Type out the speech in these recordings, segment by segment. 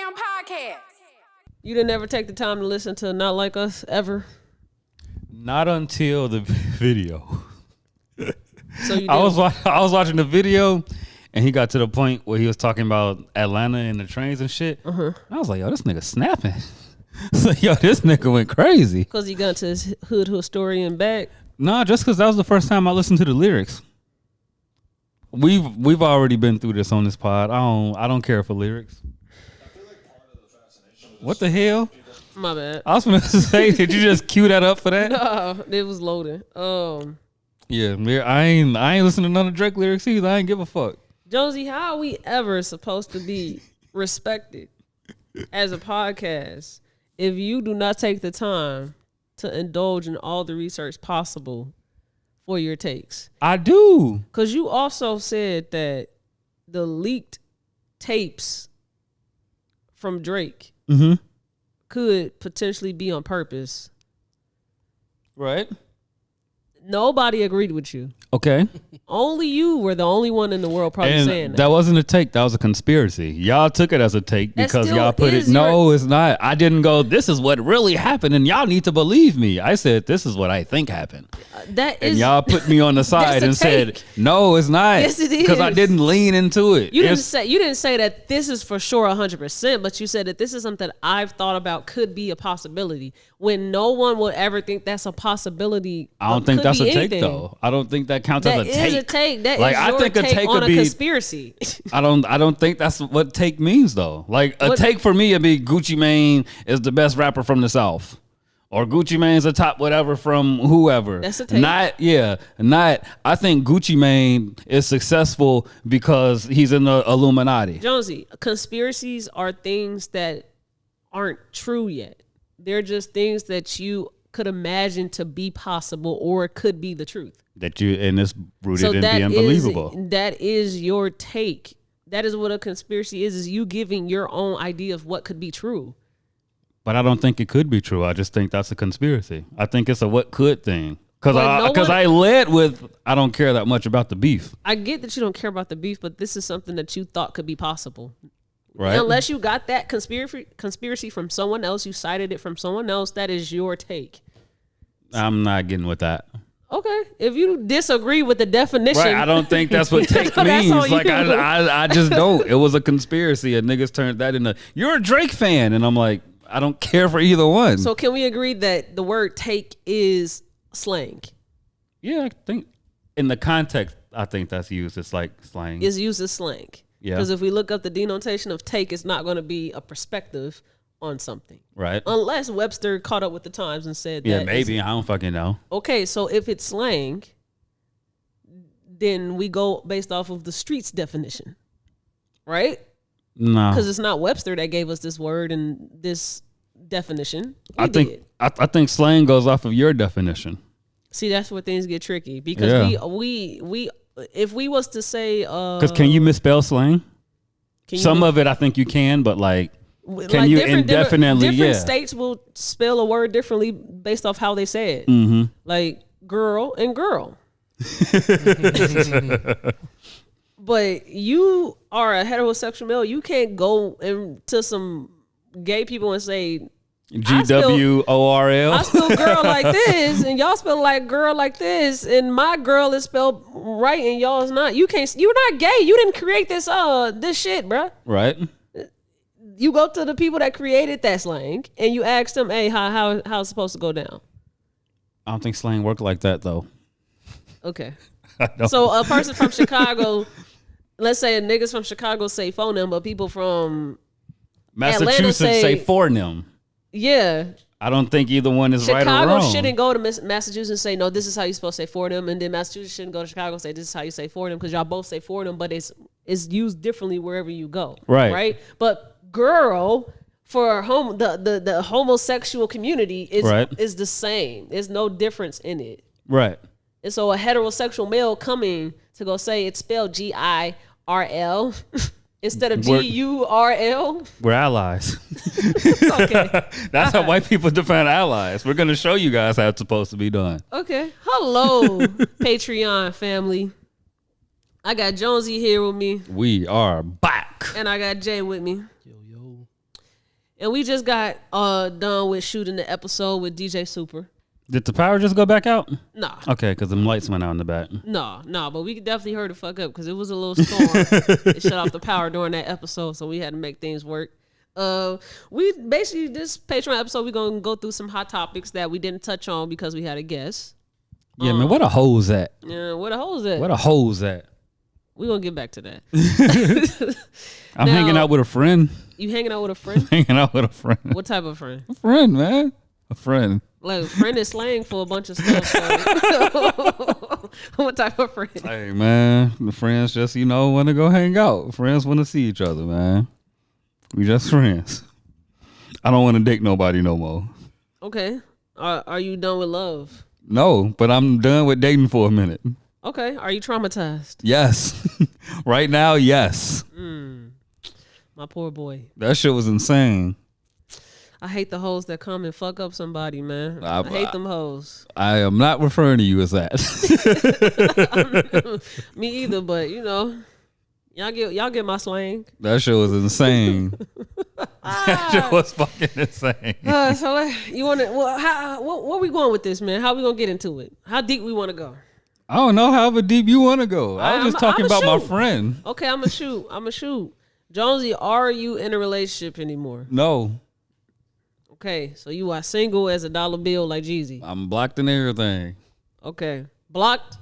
Damn Podcast. You didn't ever take the time to listen to Not Like Us ever? Not until the video. So you I was watching the video, and he got to the point where he was talking about Atlanta and the trains and shit. I was like, yo, this nigga snapping. So, yo, this nigga went crazy. Because he got to his hood historian back. Nah, just because that was the first time I listened to the lyrics. We've already been through this on this pod. I don't care for lyrics. What the hell? My bad. I was gonna say, did you just cue that up for that? No, it was loading. Yeah, I ain't listening to none of Drake lyrics either. I ain't give a fuck. Jonesy, how are we ever supposed to be respected as a podcast if you do not take the time to indulge in all the research possible for your takes? I do. Because you also said that the leaked tapes from Drake could potentially be on purpose. Right. Nobody agreed with you. Okay. Only you were the only one in the world probably saying that. That wasn't a take. That was a conspiracy. Y'all took it as a take because y'all put it. No, it's not. I didn't go, this is what really happened and y'all need to believe me. I said, this is what I think happened. And y'all put me on the side and said, no, it's not. Yes, it is. Because I didn't lean into it. You didn't say that this is for sure 100%, but you said that this is something that I've thought about could be a possibility. When no one would ever think that's a possibility. I don't think that's a take though. I don't think that counts as a take. That is a take. That like, is your I think take a take on would a be conspiracy. I don't think that's what take means though. Like a take for me would be Gucci Mane is the best rapper from the South. Or Gucci Mane's the top whatever from whoever. That's a take. Not I think Gucci Mane is successful because he's in the Illuminati. Jonesy, conspiracies are things that aren't true yet. They're just things that you could imagine to be possible or it could be the truth. And it's rooted in being believable. That is your take. That is what a conspiracy is you giving your own idea of what could be true. But I don't think it could be true. I just think that's a conspiracy. I think it's a what could thing. Because I led with, I don't care that much about the beef. I get that you don't care about the beef, but this is something that you thought could be possible. Right. Unless you got that conspiracy from someone else, you cited it from someone else, that is your take. I'm not getting with that. Okay. If you disagree with the definition. Right, I don't think that's what take means. Like, I just don't. It was a conspiracy and niggas turned that into, you're a Drake fan. And I'm like, I don't care for either one. So can we agree that the word take is slang? Yeah, I think in the context, I think that's used. It's like slang. It's used as slang. Yeah. Because if we look up the denotation of take, it's not going to be a perspective on something. Right. Unless Webster caught up with the times and said that. Yeah, maybe. I don't fucking know. Okay, so if it's slang, then we go based off of the streets definition. Right? No. Because it's not Webster that gave us this word and this definition. I think slang goes off of your definition. See, that's where things get tricky. Because we if we was to say because can you misspell slang? Some of it I think you can, but like can you indefinitely? Different states will spell a word differently based off how they say it. Mm-hmm. Like girl and girl. But you are a heterosexual male. You can't go into some gay people and say GWORL. I spell girl like this, and y'all spell like girl like this, and my girl is spelled right, and y'all's not. You can't. You're not gay. You didn't create this shit, bruh. Right. You go to the people that created that slang, and you ask them, "Hey, how it's supposed to go down?" I don't think slang work like that though. Okay. So a person from Chicago, let's say niggas from Chicago say for them, but people from Massachusetts say for them. Yeah. I don't think either one is right or wrong. Chicago shouldn't go to Massachusetts and say, no, this is how you're supposed to say for them. And then Massachusetts shouldn't go to Chicago and say, this is how you say for them. Because y'all both say for them, but it's used differently wherever you go. Right. Right? But girl, for the homosexual community, is the same. There's no difference in it. Right. And so a heterosexual male coming to go say it's spelled GIRL instead of GURL. We're allies. Okay. That's how white people define allies. We're going to show you guys how it's supposed to be done. Okay. Hello, Patreon family. I got Jonesy here with me. We are back. And I got Jay with me. Yo. And we just got done with shooting the episode with DJ Super. Did the power just go back out? Nah. Okay, because them lights went out in the back. No, but we definitely heard the fuck up because it was a little storm. It shut off the power during that episode, so we had to make things work. We basically, this Patreon episode, we're going to go through some hot topics that we didn't touch on because we had a guest. Yeah, man, where the hoes at? Yeah, where the hoes at? Where the hoes at? We're going to get back to that. I'm hanging out with a friend. You hanging out with a friend? Hanging out with a friend. What type of friend? A friend, man. A friend. Like, friend is slang for a bunch of stuff. So. What type of friend? Hey, man. The friends just, want to go hang out. Friends want to see each other, man. We just friends. I don't want to date nobody no more. Okay. Are you done with love? No, but I'm done with dating for a minute. Okay. Are you traumatized? Yes. Right now, yes. My poor boy. That shit was insane. I hate the hoes that come and fuck up somebody, man. I hate them hoes. I am not referring to you as that. Me either, but y'all get my slang. That shit was insane. That shit was fucking insane. So you want to? Well, where we going with this, man? How we gonna get into it? How deep we want to go? I don't know however deep you want to go. I was just talking about my friend. Okay, I'm gonna shoot. Jonesy, are you in a relationship anymore? No. Okay, so you are single as a dollar bill like Jeezy. I'm blocked and everything. Okay, blocked.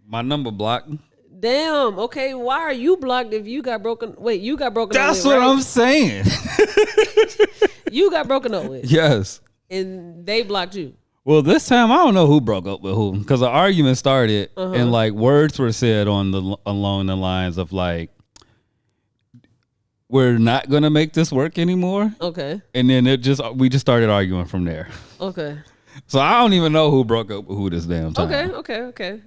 My number blocked. Damn. Okay, why are you blocked if you got broken? Wait, you got broken up with. That's what I'm saying. You got broken up with. Yes. And they blocked you. Well, this time I don't know who broke up with who because the argument started and like words were said along the lines of like, we're not gonna make this work anymore. Okay. And then we just started arguing from there. Okay. So I don't even know who broke up with who this damn time. Okay.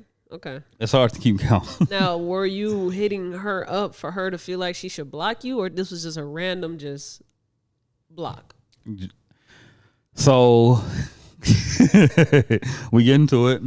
It's hard to keep count. Now, were you hitting her up for her to feel like she should block you, or this was just a random just block? So we get into it.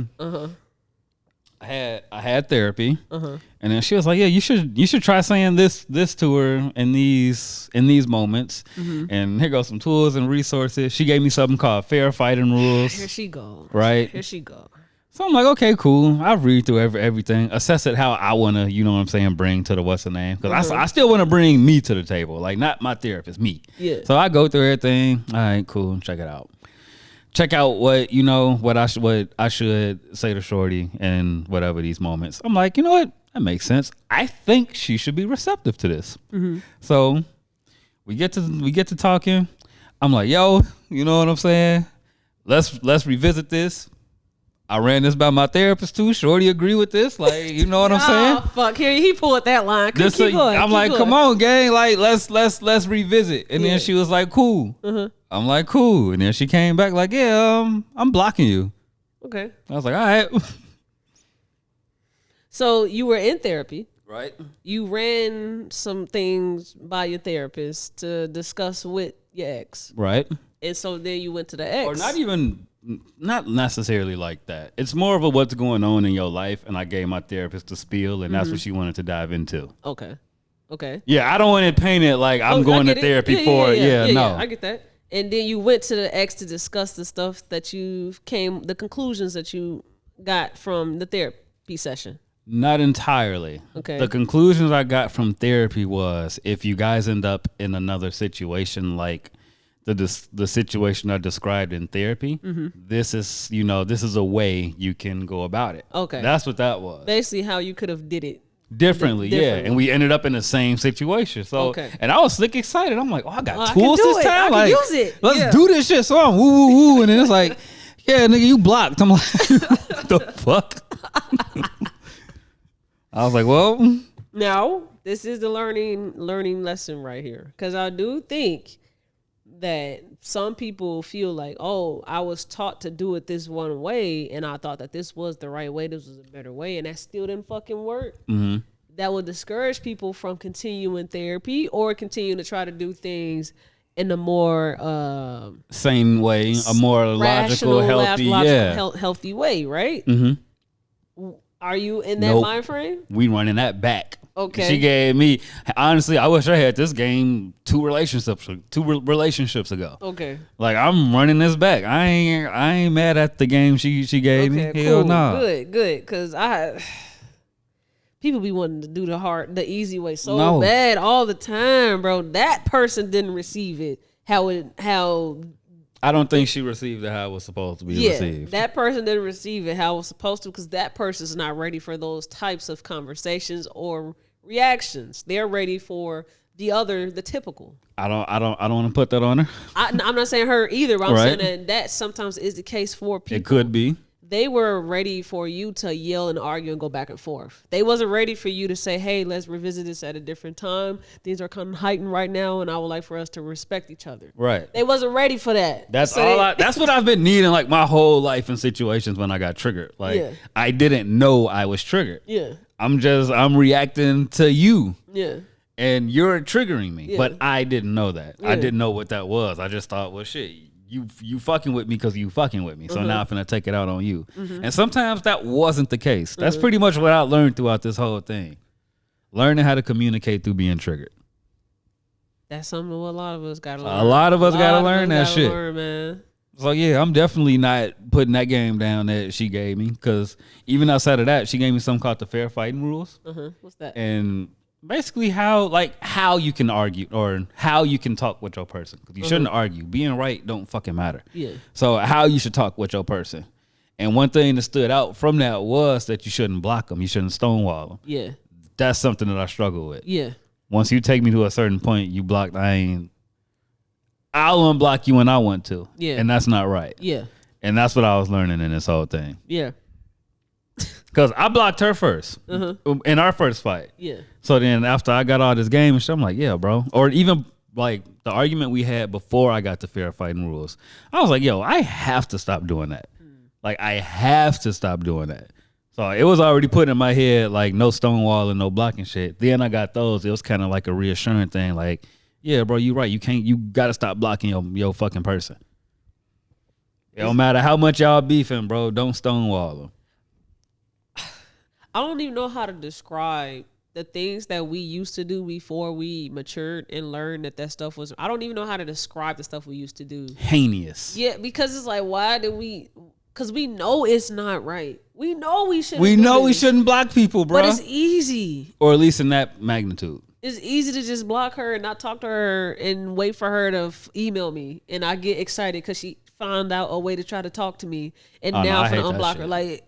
I had therapy, and then she was like, "Yeah, you should try saying this to her in these moments." And here goes some tools and resources. She gave me something called fair fighting rules. Here she go. Right. Here she go. So I'm like, okay, cool. I'll read through everything, assess it how I want to, bring to the what's the name. Because I still want to bring me to the table, like not my therapist, me. Yeah. So I go through everything. All right, cool. Check it out. Check out what I should say to Shorty in whatever these moments. I'm like, you know what? That makes sense. I think she should be receptive to this. So we get to talking. I'm like, yo, you know what I'm saying? Let's revisit this. I ran this by my therapist too. Shorty agree with this, like, you know what I'm saying? Oh fuck! Here he pulled that line. Keep going. I'm like, come on, gang, like let's revisit. And then she was like, cool. I'm like, cool. And then she came back like, yeah, I'm blocking you. Okay. I was like, all right. So you were in therapy, right? You ran some things by your therapist to discuss with your ex, right? And so then you went to the ex, or not necessarily like that. It's more of a what's going on in your life, and I gave my therapist a spiel, and that's what she wanted to dive into. Okay. Yeah, I don't want to paint it like I'm going to therapy for it. Yeah, no. I get that. And then you went to the ex to discuss the stuff that the conclusions that you got from the therapy session. Not entirely. Okay. The conclusions I got from therapy was if you guys end up in another situation like the situation I described in therapy, this is a way you can go about it. Okay. That's what that was. Basically how you could have did it. Differently, yeah. And we ended up in the same situation. So, and I was slick excited. I'm like, I got tools this time. I can use it. Let's do this shit. So I'm woo. And then it's like, yeah, nigga, you blocked. I'm like, what the fuck? I was like, well. Now, this is the learning lesson right here. Because I do think that some people feel like, oh, I was taught to do it this one way, and I thought that this was the right way, this was a better way, and that still didn't fucking work. That will discourage people from continuing therapy or continuing to try to do things in a more same way, a more rational, logical, healthy, healthy way, right? Are you in that mind frame? We running that back. Okay. She gave me, honestly, I wish I had this game two relationships ago. Okay. Like, I'm running this back. I ain't mad at the game she gave me. Hell no. Good. Cause people be wanting to do the easy way so bad all the time, bro. That person didn't receive it how I don't think she received it how it was supposed to be received. That person didn't receive it how it was supposed to because that person's not ready for those types of conversations or reactions. They're ready for the typical. I don't want to put that on her. I'm not saying her either, but I'm saying that sometimes is the case for people. It could be. They were ready for you to yell and argue and go back and forth. They wasn't ready for you to say, hey, let's revisit this at a different time. Things are kind of heightened right now, and I would like for us to respect each other. Right. They wasn't ready for that. That's that's what I've been needing like my whole life in situations when I got triggered. Like I didn't know I was triggered. Yeah. I'm reacting to you. Yeah. And you're triggering me. Yeah. But I didn't know that. Yeah. I didn't know what that was. I just thought, well, shit. You fucking with me because you fucking with me. So now I'm finna take it out on you. Mm-hmm. And sometimes that wasn't the case. That's pretty much what I learned throughout this whole thing. Learning how to communicate through being triggered. That's something a lot of us gotta learn. A lot of us gotta learn that shit. Man. So yeah, I'm definitely not putting that game down that she gave me. Because even outside of that, she gave me something called the fair fighting rules. What's that? And basically how you can argue or how you can talk with your person. Because you shouldn't argue. Being right don't fucking matter. Yeah. So how you should talk with your person. And one thing that stood out from that was that you shouldn't block them. You shouldn't stonewall them. Yeah. That's something that I struggle with. Yeah. Once you take me to a certain point, you blocked. I'll unblock you when I want to. Yeah. And that's not right. Yeah. And that's what I was learning in this whole thing. Yeah. Because I blocked her first in our first fight. Yeah. So then after I got all this game and shit, I'm like, yeah, bro. Or even like the argument we had before I got the fair fighting rules. I was like, yo, I have to stop doing that. Like, I have to stop doing that. So it was already put in my head, like, no stonewall and no blocking shit. Then I got those. It was kind of like a reassuring thing. Like, yeah, bro, you right. You got to stop blocking your fucking person. It don't matter how much y'all beefing, bro. Don't stonewall them. I don't even know how to describe the things that we used to do before we matured and learned that stuff was. I don't even know how to describe the stuff we used to do. Heinous. Yeah, because it's like, why did we? Because we know it's not right. We know we shouldn't. We shouldn't block people, bro. But it's easy. Or at least in that magnitude. It's easy to just block her and not talk to her and wait for her to email me, and I get excited because she found out a way to try to talk to me, and now I'm gonna unblock her. Like,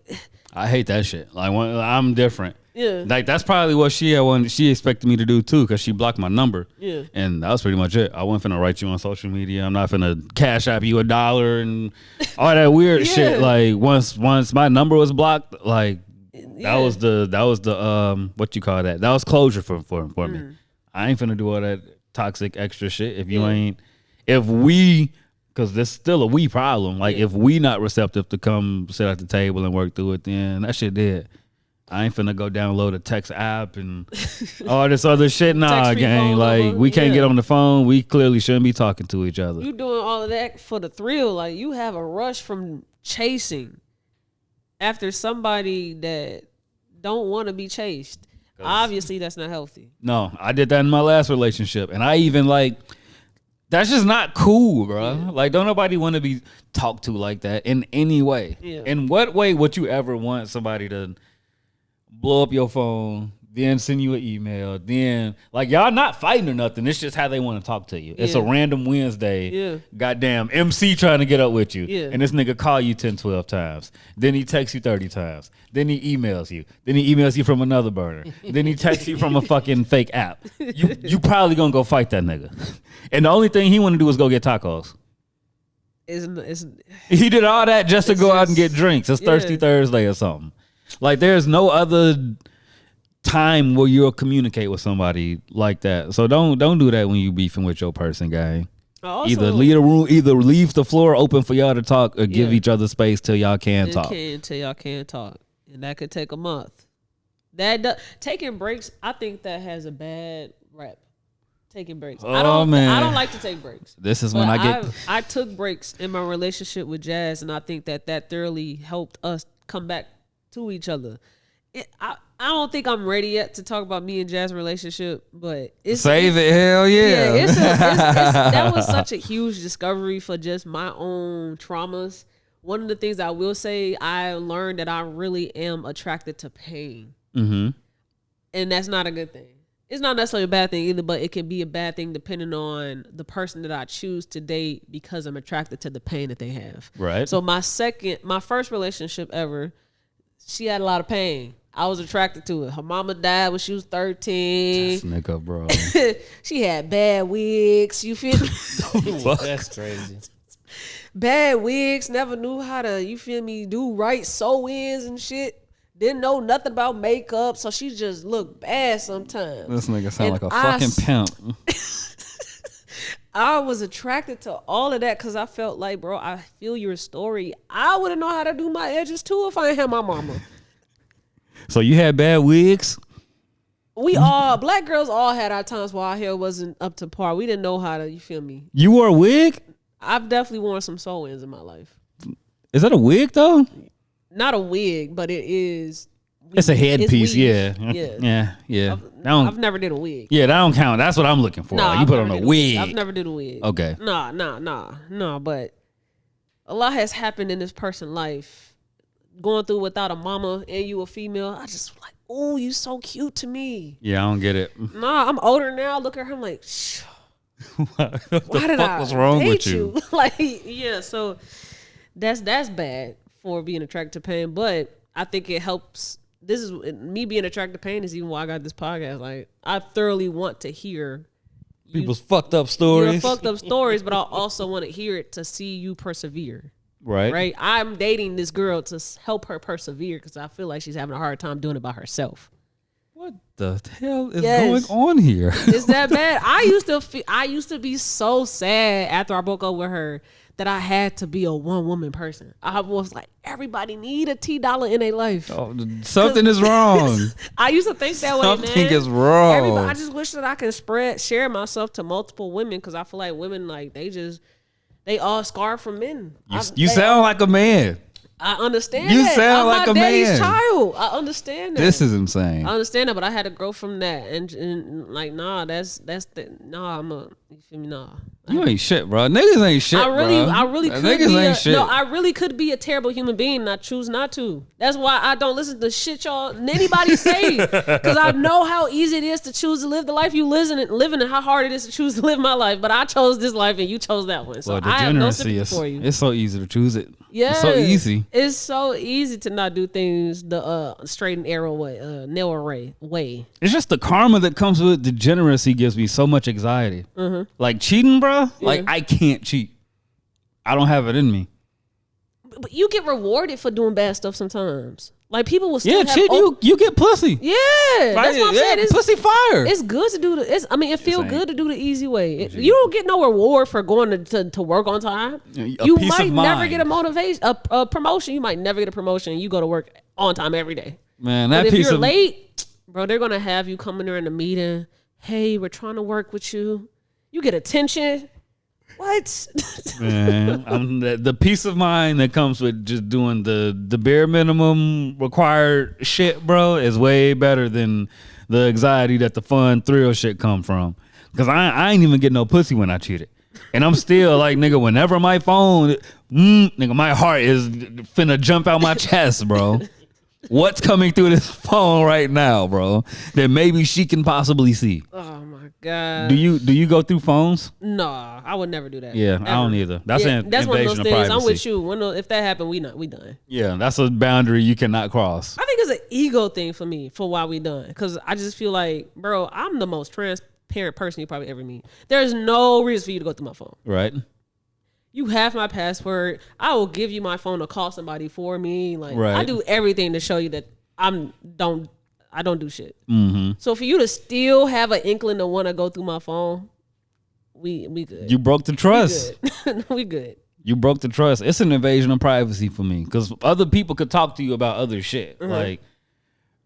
I hate that shit. Like, I'm different. Yeah. Like, that's probably what she expected me to do too, because she blocked my number. Yeah. And that was pretty much it. I wasn't finna write you on social media. I'm not finna cash app you $1 and all that weird shit. Like, once my number was blocked, like, that was the what you call that? That was closure for me. I ain't finna do all that toxic extra shit because there's still a we problem. Like, if we not receptive to come sit at the table and work through it, then that shit dead. I ain't finna go download a text app and all this other shit. Nah, gang. Like, we can't get on the phone. We clearly shouldn't be talking to each other. You doing all of that for the thrill. Like, you have a rush from chasing after somebody that don't want to be chased. Obviously, that's not healthy. No, I did that in my last relationship. And I even, like, that's just not cool, bro. Yeah. Like, don't nobody want to be talked to like that in any way. Yeah. In what way would you ever want somebody to blow up your phone, then send you an email, then, like, y'all not fighting or nothing. It's just how they want to talk to you. It's a random Wednesday. Yeah. Goddamn MC trying to get up with you. Yeah. And this nigga call you 10, 12 times. Then he texts you 30 times. Then he emails you. Then he emails you from another burner. Then he texts you from a fucking fake app. You probably gonna go fight that nigga. And the only thing he want to do is go get tacos. He did all that just to go out and get drinks. It's Thirsty Thursday or something. Like, there's no other time where you'll communicate with somebody like that. So don't do that when you beefing with your person, gang. Either leave the floor open for y'all to talk, or give each other space till y'all can talk. Till y'all can talk, and that could take a month. Taking breaks, I think that has a bad rep. Taking breaks. I don't like to take breaks. This is when I took breaks in my relationship with Jazz, and I think that thoroughly helped us come back to each other. I don't think I'm ready yet to talk about me and Jazz's relationship, but save it. Hell yeah. That was such a huge discovery for just my own traumas. One of the things I will say, I learned that I really am attracted to pain. Mm-hmm. And that's not a good thing. It's not necessarily a bad thing either, but it can be a bad thing depending on the person that I choose to date because I'm attracted to the pain that they have. Right. So my first relationship ever, she had a lot of pain. I was attracted to it. Her mama died when she was 13. This nigga, bro. She had bad wigs. You feel me? That's crazy. Bad wigs. Never knew how to, you feel me, do right sew-ins and shit. Didn't know nothing about makeup, so she just looked bad sometimes. This nigga sound like a fucking pimp. I was attracted to all of that because I felt like, bro, I feel your story. I wouldn't know how to do my edges too if I ain't had my mama. So you had bad wigs? Black girls all had our times while our hair wasn't up to par. We didn't know how to, you feel me? You wore a wig? I've definitely worn some sew-ins in my life. Is that a wig though? Not a wig, but it is. It's a headpiece, yeah. I've never did a wig. Yeah, that don't count. That's what I'm looking for. Nah, you put on a wig. I've never did a wig. Okay. Nah. But a lot has happened in this person's life. Going through without a mama and you a female, I just like, oh, you so cute to me. Yeah, I don't get it. Nah, I'm older now. Look at her, I'm like, why did I was wrong with you? Like, yeah, so that's bad for being attracted to pain, but I think it helps. This is me being attracted to pain is even why I got this podcast. Like, I thoroughly want to hear people's fucked up stories. Your fucked up stories, but I also want to hear it to see you persevere. Right. I'm dating this girl to help her persevere because I feel like she's having a hard time doing it by herself. What the hell is going on here? Is that bad? I used to be so sad after I broke up with her that I had to be a one woman person. I was like, everybody need a $T in their life. Oh, something is wrong. I used to think that way, man. Something is wrong. I just wish that I could share myself to multiple women because I feel like women, like, they all scar from men. You sound like a man. I understand you that. sound I'm like my a daddy's man. child. I understand that. This is insane. I understand that, but I had to grow from that. And like, nah, you feel me? Nah. You ain't shit, bro. Niggas ain't shit, I really could be a terrible human being and I choose not to. That's why I don't listen to shit anybody say. Because I know how easy it is to choose to live the life you living and how hard it is to choose to live my life. But I chose this life and you chose that one. So I have no sympathy for you. It's so easy to choose it. Yeah, it's so easy. It's so easy to not do things the straight and narrow way. It's just the karma that comes with degeneracy gives me so much anxiety. Mm-hmm. Like cheating, bro. Yeah. Like I can't cheat. I don't have it in me. But you get rewarded for doing bad stuff sometimes. Like people will still cheat. You get pussy. Yeah, that's what I'm saying. It's pussy fire. It's good to do it feels good to do the easy way. You don't get no reward for going to work on time. You might never get a promotion. You might never get a promotion. You go to work on time every day. Man, but if you're late, bro, they're gonna have you come in there in a meeting. Hey, we're trying to work with you. You get attention. What? Man, the peace of mind that comes with just doing the bare minimum required shit, bro, is way better than the anxiety that the fun thrill shit come from. Because I ain't even get no pussy when I cheated. And I'm still like, nigga, whenever my phone, nigga, my heart is finna jump out my chest, bro. What's coming through this phone right now, bro, that maybe she can possibly see? Oh my God. Do you go through phones? No, I would never do that. Yeah, ever. I don't either. That's one of those things. Privacy. I'm with you. If that happened, we done. Yeah, that's a boundary you cannot cross. I think it's an ego thing for me for why we done. Because I just feel like, bro, I'm the most transparent person you probably ever meet. There's no reason for you to go through my phone. Right. You have my password. I will give you my phone to call somebody for me. Like right. I do everything to show you that I don't do shit. Mm-hmm. So for you to still have an inkling to want to go through my phone, we good. You broke the trust. We good. You broke the trust. It's an invasion of privacy for me because other people could talk to you about other shit. Mm-hmm. Like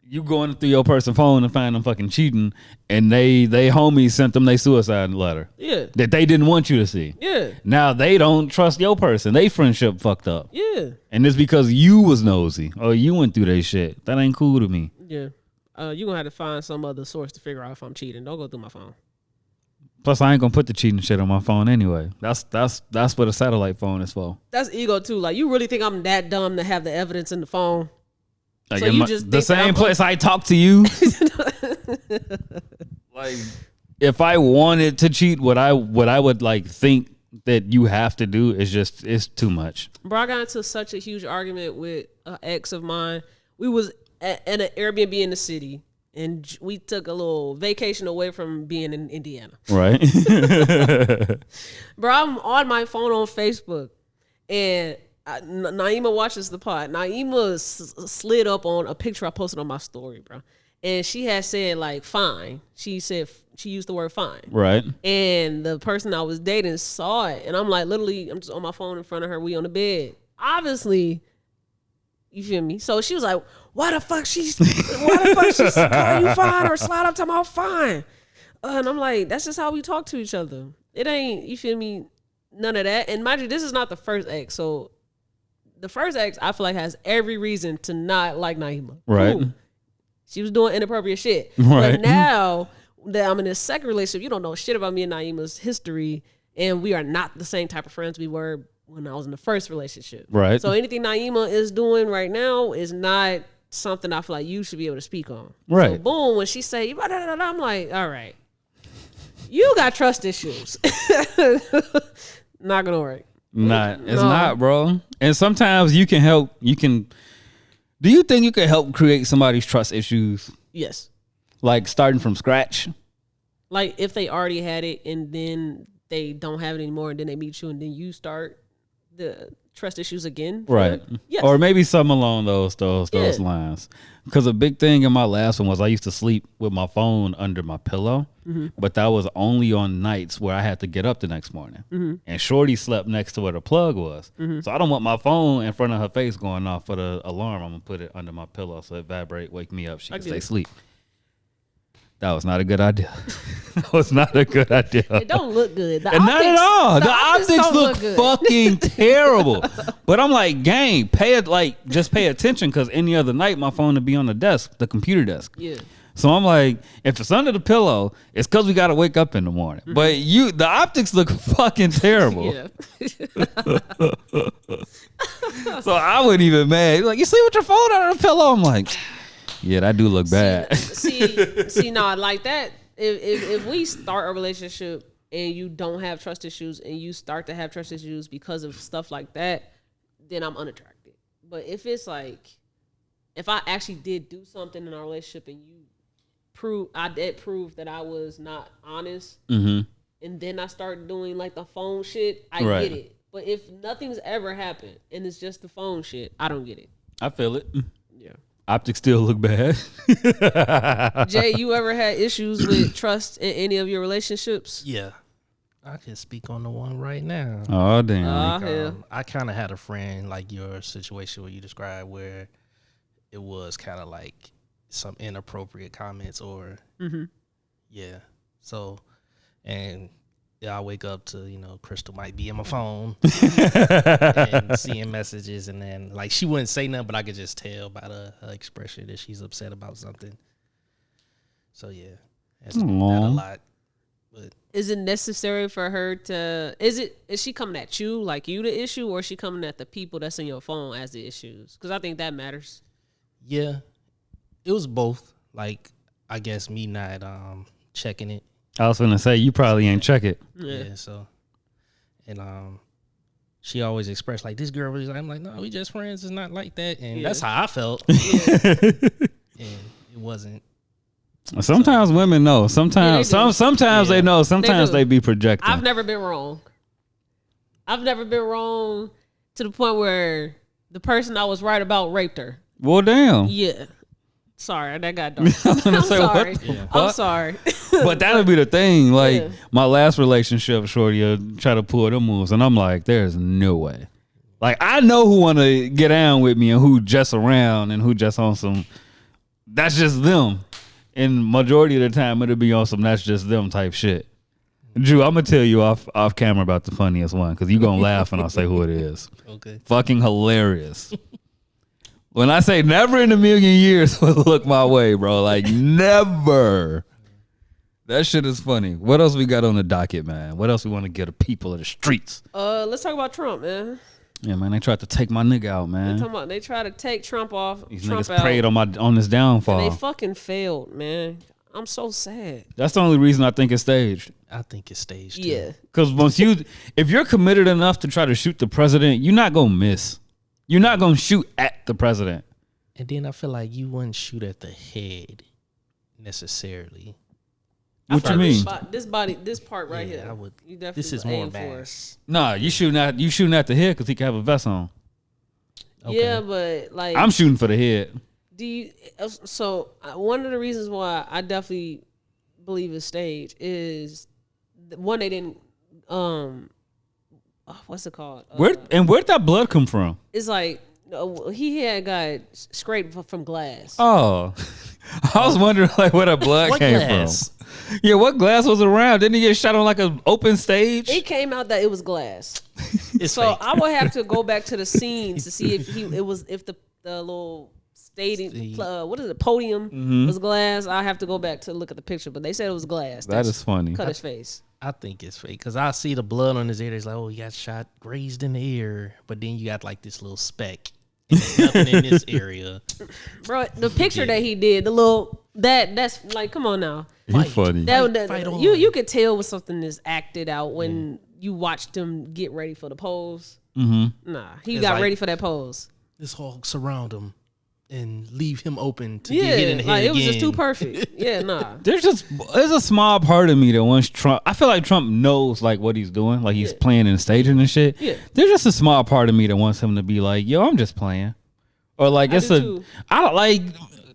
You going through your person's phone and find them fucking cheating, and they homies sent them their suicide letter. Yeah. That they didn't want you to see. Yeah. Now they don't trust your person. They friendship fucked up. Yeah. And it's because you was nosy or you went through that shit. That ain't cool to me. Yeah. You're gonna have to find some other source to figure out if I'm cheating. Don't go through my phone. Plus, I ain't gonna put the cheating shit on my phone anyway. That's what a satellite phone is for. That's ego too. Like, you really think I'm that dumb to have the evidence in the phone? Like, so you just the same place I talk to you. Like, if I wanted to cheat, what I would like think that you have to do is it's too much. Bro, I got into such a huge argument with an ex of mine. We was at an Airbnb in the city, and we took a little vacation away from being in Indiana. Right. Bro, I'm on my phone on Facebook, and Naima watches the pod. Naima slid up on a picture I posted on my story, bro. And she had said, like, fine. She said, she used the word fine. Right. And the person I was dating saw it. And I'm like, literally, I'm just on my phone in front of her. We on the bed. Obviously, you feel me? So she was like, why the fuck she's calling you fine or slide up to my fine? And I'm like, that's just how we talk to each other. It ain't, you feel me? None of that. And mind you, this is not the first ex. So the first ex, I feel like, has every reason to not like Naima. Right. Ooh, she was doing inappropriate shit. Right. But now that I'm in this second relationship, you don't know shit about me and Naima's history, and we are not the same type of friends we were when I was in the first relationship. Right. So anything Naima is doing right now is not something I feel like you should be able to speak on. Right. So boom, when she say, I'm like, all right, you got trust issues. Not gonna work. It's not, bro. And sometimes you can help. Do you think you can help create somebody's trust issues? Yes. Like starting from scratch? Like if they already had it and then they don't have it anymore and then they meet you and then you start the trust issues again? Right. Yes. Or maybe something along those lines. Because a big thing in my last one was I used to sleep with my phone under my pillow, but that was only on nights where I had to get up the next morning. And Shorty slept next to where the plug was. So I don't want my phone in front of her face going off for the alarm. I'm going to put it under my pillow so it vibrate, wake me up. She can stay asleep. That was not a good idea. That was not a good idea. It don't look good. Not at all. The optics look fucking terrible. But I'm like, gang, just pay attention, because any other night my phone would be on the desk, the computer desk. Yeah. So I'm like, if it's under the pillow, it's because we got to wake up in the morning. But the optics look fucking terrible. Yeah. So I wasn't even mad. Like, you sleep with your phone under the pillow? I'm like, yeah, that do look bad. See, no, like that. If we start a relationship and you don't have trust issues and you start to have trust issues because of stuff like that, then I'm unattracted. But if it's like, if I actually did do something in our relationship and I did prove that I was not honest, and then I start doing like the phone shit, I get it. But if nothing's ever happened and it's just the phone shit, I don't get it. I feel it. Yeah. Optics still look bad. Jay, you ever had issues with trust in any of your relationships? Yeah. I can speak on the one right now. Oh, damn. I kind of had a friend like your situation where you described, where it was kind of like some inappropriate comments or, yeah. So, and I wake up to, Crystal might be in my phone and seeing messages, and then like she wouldn't say nothing, but I could just tell by her expression that she's upset about something. So yeah, that's not a lot. But is it necessary for her to? Is she coming at you like you the issue, or is she coming at the people that's in your phone as the issues? Because I think that matters. Yeah, it was both. Like, I guess me not checking it. I was gonna say you probably ain't check it. Yeah. So, and she always expressed like, this girl was like, I'm like, no, we just friends. It's not like that, and that's how I felt. And it wasn't. Sometimes women know. Sometimes sometimes they know. Sometimes they be projecting. I've never been wrong. I've never been wrong to the point where the person I was right about raped her. Well, damn. Yeah. Sorry, that got dark. I'm sorry. I'm sorry. But that would be the thing. Like, my last relationship, Shorty try to pull them moves, and I'm like, there's no way. Like, I know who want to get down with me and who just around and who just on some that's just them. And majority of the time, it'll be on some that's just them type shit. Drew, I'm gonna tell you off camera about the funniest one because you gonna laugh and I'll say who it is. Okay. Fucking hilarious. When I say never in a million years will look my way, bro. Like never. That shit is funny. What else we got on the docket, man? What else we want to get the people of the streets? Let's talk about Trump, man. Yeah, man. They tried to take my nigga out, man. They tried to take Trump off. These Trump niggas preyed on his downfall. And they fucking failed, man. I'm so sad. That's the only reason I think it's staged. I think it's staged. Too. Yeah. Because if you're committed enough to try to shoot the president, you're not gonna miss. You're not gonna shoot at the president. And then I feel like you wouldn't shoot at the head necessarily. What you mean? This part right here. I would. You definitely This is more bass. Nah, you shooting at the head because he can have a vest on. Okay. Yeah, but like I'm shooting for the head. One of the reasons why I definitely believe it's staged is one, they didn't what's it called? Where'd that blood come from? It's like he had got scraped from glass. Oh, I was wondering like where the blood What came glass? from. Yeah, what glass was around? Didn't he get shot on like an open stage? It came out that it was glass. It's So fake. I would have to go back to the scenes to see if the little stadium what is it, podium was glass. I have to go back to look at the picture, but they said it was glass. That is funny. Cut his face. I think it's fake because I see the blood on his ear. It's like, oh, he got shot, grazed in the ear, but then you got like this little speck. And there's nothing in this area, Bro, the picture that he did, the little that's like, come on now. He funny. You could tell when something is acted out when you watched him get ready for the pose. Mm-hmm. He It's got like- ready for that pose. This whole surround him and leave him open to Yeah, get hit in the head like it was just again. too perfect. Yeah, nah. There's a small part of me that wants Trump. I feel like Trump knows like what he's doing, like he's playing and staging and shit. Yeah. There's Just a small part of me that wants him to be like, yo, I'm just playing, or like I do too. I don't like.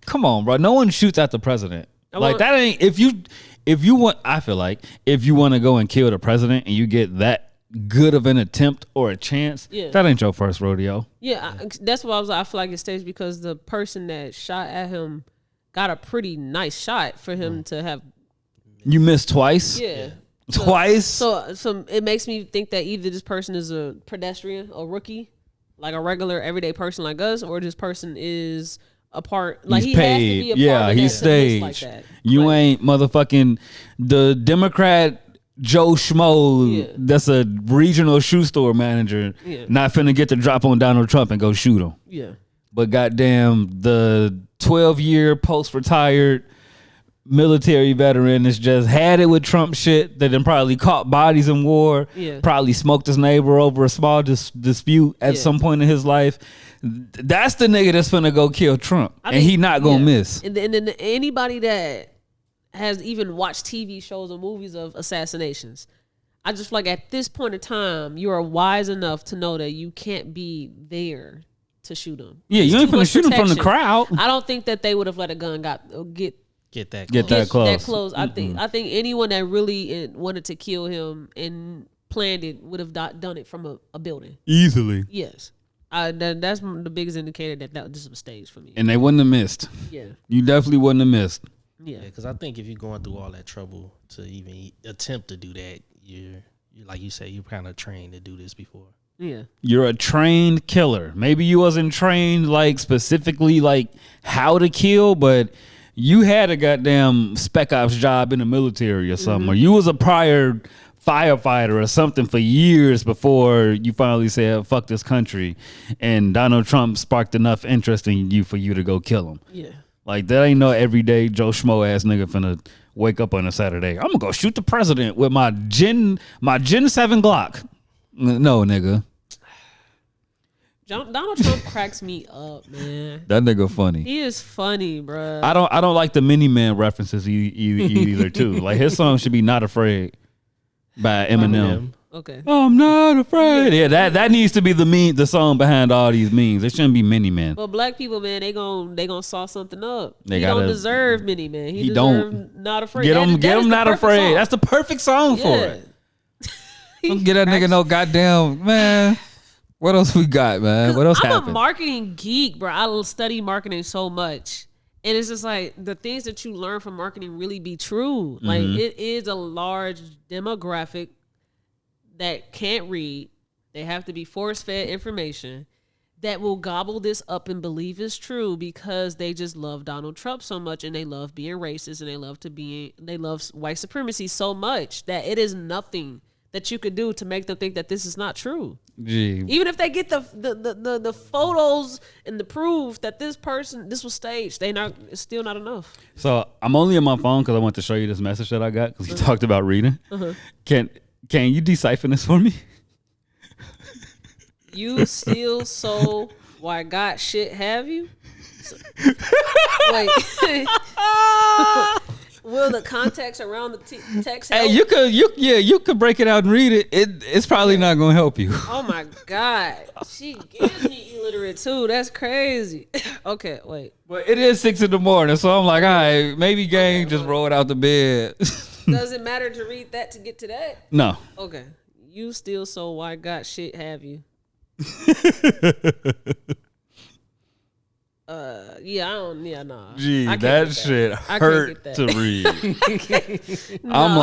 Come on, bro. No one shoots at the president. want- That ain't if you want. I feel like if you want to go and kill the president and you get that good of an attempt or a chance, that ain't your first rodeo. Yeah, that's why I feel like it's staged because the person that shot at him got a pretty nice shot for him to have. You missed twice. Yeah. Twice. So it makes me think that either this person is a pedestrian, a rookie, like a regular everyday person like us, or this person is a part. Like He's he paid. has to be a part of He's that to miss staged. like that. You Like, ain't motherfucking the Democrat Joe Schmo. Yeah. That's a regional shoe store manager. Yeah. Not finna get the drop on Donald Trump and go shoot him. Yeah. But goddamn, the 12-year post-retired military veteran has just had it with Trump shit that then probably caught bodies in war, probably smoked his neighbor over a small dispute at some point in his life. That's the nigga that's finna go kill Trump. And he not gonna miss. And then anybody that has even watched TV shows or movies of assassinations, I just feel like at this point in time, you are wise enough to know that you can't be there to shoot him. Yeah, you ain't too finna much shoot him from the protection. crowd. I don't think that they would have let a gun get that close. I think anyone that really wanted to kill him and planned it would have done it from a building Easily. Yes, that's the biggest indicator that this was staged for me. And they wouldn't have missed. Yeah, you definitely wouldn't have missed. Yeah, because I think if you're going through all that trouble to even attempt to do that, you're like you say, you're kind of trained to do this before. Yeah, you're a trained killer. Maybe you wasn't trained like specifically like how to kill, but you had a goddamn spec ops job in the military or something, or you was a prior firefighter or something for years before you finally said fuck this country, and Donald Trump sparked enough interest in you for you to go kill him. Yeah, like that ain't no everyday Joe Schmo ass nigga finna wake up on a Saturday. I'm gonna go shoot the president with my Gen 7 Glock. No, nigga. Donald Trump cracks me up, man. That nigga funny. He is funny, bro. I don't like the Mini Man references either too. Like his song should be "Not Afraid" by Eminem. Okay. I'm not afraid. Yeah, that needs to be the song behind all these memes. It shouldn't be Mini Man. But black people, man, they gonna saw something up. They don't deserve Mini Man. He don't. Not afraid. Get him not afraid. Song. That's the perfect song for it. Don't get that nigga no goddamn man. What else we got, man? What else happened? I'm a marketing geek, bro. I study marketing so much. And it's just like the things that you learn from marketing really be true. Like it is a large demographic that can't read. They have to be force-fed information that will gobble this up and believe it's true because they just love Donald Trump so much and they love being racist and they love white supremacy so much that it is nothing that you could do to make them think that this is not true. Gee. Even if they get the photos and the proof that this was staged, it's still not enough. So I'm only on my phone because I want to show you this message that I got because you talked about reading. Can you decipher this for me? You still so why God shit have you? Wait. Will the context around the text help? Hey, you could break it out and read it. It's probably not gonna help you. Oh my God, she gives me illiterate too. That's crazy. Okay, wait. But it is 6 a.m, so I'm like, all right, maybe gang just roll it out the bed. Does it matter to read that to get to that? No. Okay. You still so why God shit have you? Nah. Gee, that shit hurt to read. No. I'm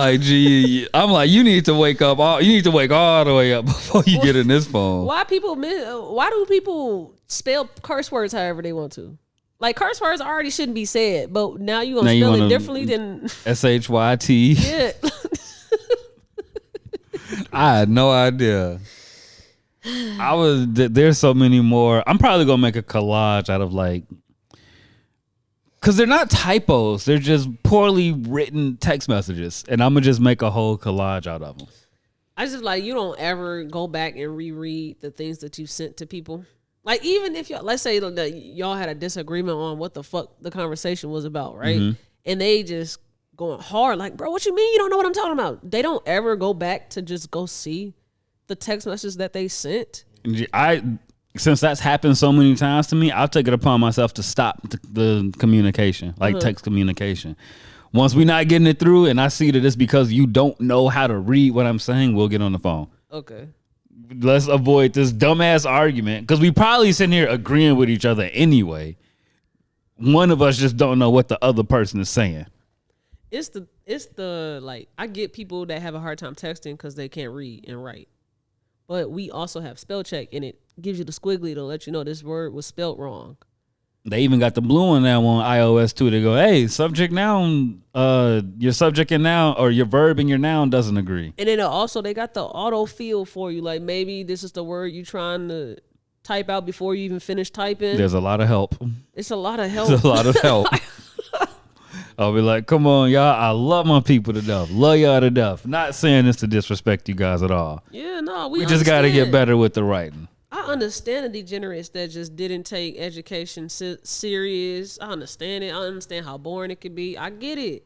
like, you need to wake up. You need to wake all the way up before you get in this phone. Why do people spell curse words however they want to? Like curse words already shouldn't be said, but now you gonna spell it differently than SHYT. Yeah. I had no idea. There's so many more. I'm probably gonna make a collage out of like, cause they're not typos. They're just poorly written text messages, and I'm gonna just make a whole collage out of them. I just like you don't ever go back and reread the things that you sent to people. Like even if let's say y'all had a disagreement on what the fuck the conversation was about, right? And they just going hard, like, bro, what you mean you don't know what I'm talking about? They don't ever go back to just go see the text messages that they sent. Since that's happened so many times to me, I'll take it upon myself to stop the communication, like text communication. Once we're not getting it through and I see that it's because you don't know how to read what I'm saying, we'll get on the phone. Okay. Let's avoid this dumbass argument because we probably sitting here agreeing with each other anyway. One of us just don't know what the other person is saying. It's the like, I get people that have a hard time texting because they can't read and write. But we also have spell check, and it gives you the squiggly to let you know this word was spelled wrong. They even got the blue one now on iOS too. They go, hey, subject noun, your subject and noun, or your verb and your noun doesn't agree. And then also they got the auto fill for you. Like maybe this is the word you're trying to type out before you even finish typing. There's a lot of help. It's a lot of help. It's a lot of help. I'll be like, come on, y'all. I love my people to death. Love y'all to death. Not saying this to disrespect you guys at all. Yeah, no, we just got to get better with the writing. I understand the degenerates that just didn't take education serious. I understand it. I understand how boring it could be. I get it.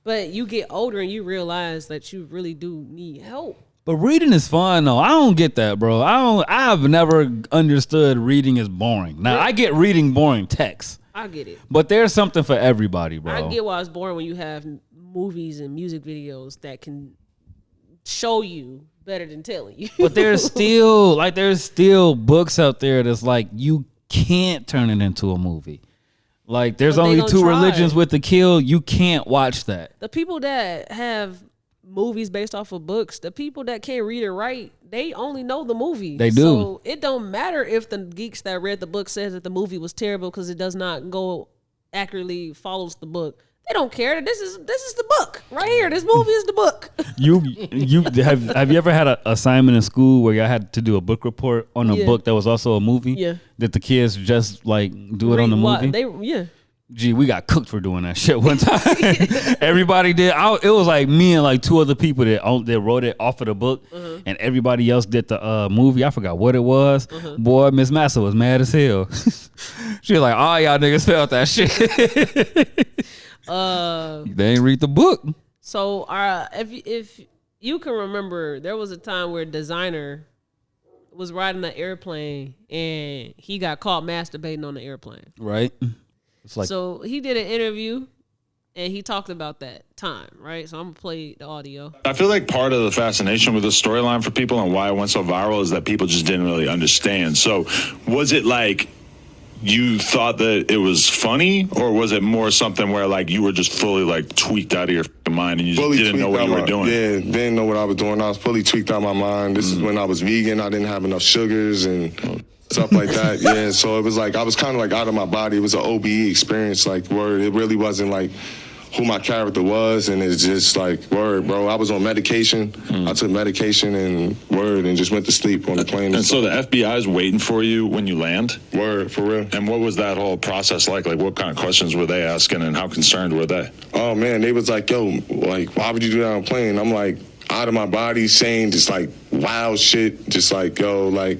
But you get older and you realize that you really do need help. But reading is fun though. I don't get that, bro. I've never understood reading is boring. Now I get reading boring text. I get it. But there's something for everybody, bro. I get why it's boring when you have movies and music videos that can show you better than telling you. But there's still books out there that's like you can't turn it into a movie. Like there's only 2 religions with the kill. You can't watch that. The people that have movies based off of books, the people that can't read or write, they only know the movie. They do. So it don't matter if the geeks that read the book says that the movie was terrible because it does not go accurately follows the book. They don't care that this is the book right here. This movie is the book. You have you ever had an assignment in school where y'all had to do a book report on a book that was also a movie? Yeah. That the kids just like do it on the movie? Gee, we got cooked for doing that shit one time. Everybody did. It was like me and like 2 other people that wrote it off of the book, and everybody else did the movie. I forgot what it was. Boy, Miss Massa was mad as hell. She was like, "Oh, y'all niggas felt that shit." They ain't read the book. So, if you can remember, there was a time where Designer was riding an airplane and he got caught masturbating on the airplane. Right. So he did an interview and he talked about that time, right? So I'm going to play the audio. I feel like part of the fascination with the storyline for people and why it went so viral is that people just didn't really understand. So was it like you thought that it was funny, or was it more something where like you were just fully like tweaked out of your mind and you just didn't know what you were doing? Yeah, didn't know what I was doing. I was fully tweaked out of my mind. This is when I was vegan. I didn't have enough sugars and stuff like that. Yeah, so it was like I was kind of like out of my body. It was an OBE experience, like word. It really wasn't like who my character was, and it's just like word, bro. I was on medication. I took medication and word, and just went to sleep on the plane. And so the FBI is waiting for you when you land? Word, for real. And what was that whole process like? Like, what kind of questions were they asking, and how concerned were they? Oh man, they was like, yo, like, why would you do that on a plane? I'm like, out of my body, saying just like wild shit, just like, yo, like.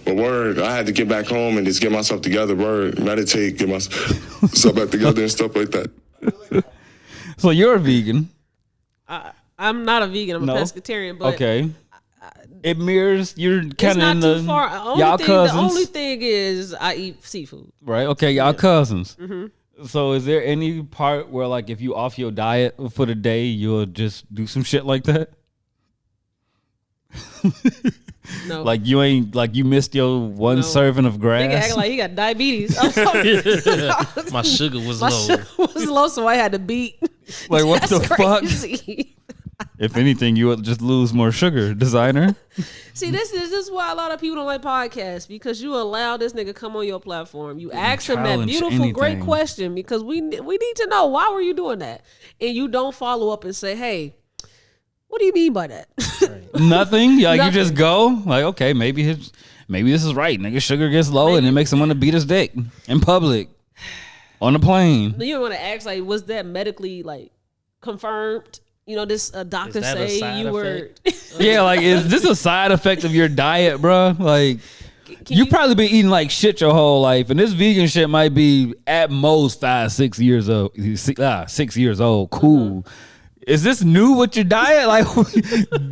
But word, I had to get back home and just get myself together. Word, meditate, get myself back together and stuff like that. So you're a vegan. I'm not a vegan. I'm a pescatarian. But okay, it mirrors. You're kind of in the too far. Y'all cousins. The only thing is I eat seafood. Right. Okay. Y'all cousins. Mm-hmm. So is there any part where like if you off your diet for the day, you'll just do some shit like that? No. Like you ain't like you missed your one serving of grass. Nigga acting like he got diabetes. My sugar was low. Sugar was low, so I had to beat. Like what the fuck? If anything, you would just lose more sugar, designer. See, this is why a lot of people don't like podcasts, because you allow this nigga come on your platform. You ask him that beautiful, great question, because we need to know, why were you doing that? And you don't follow up and say, hey, what do you mean by that? Right. Nothing. Like you just go like, okay, maybe this is right. Nigga, sugar gets low and it makes him want to beat his dick in public on the plane. You don't want to ask like, was that medically like confirmed? You know, this doctor say you were. Yeah, like is this a side effect of your diet, bro? Like you probably been eating like shit your whole life, and this vegan shit might be at most 6 years old. 6 years old. Cool. Uh-huh. Is this new with your diet? Like,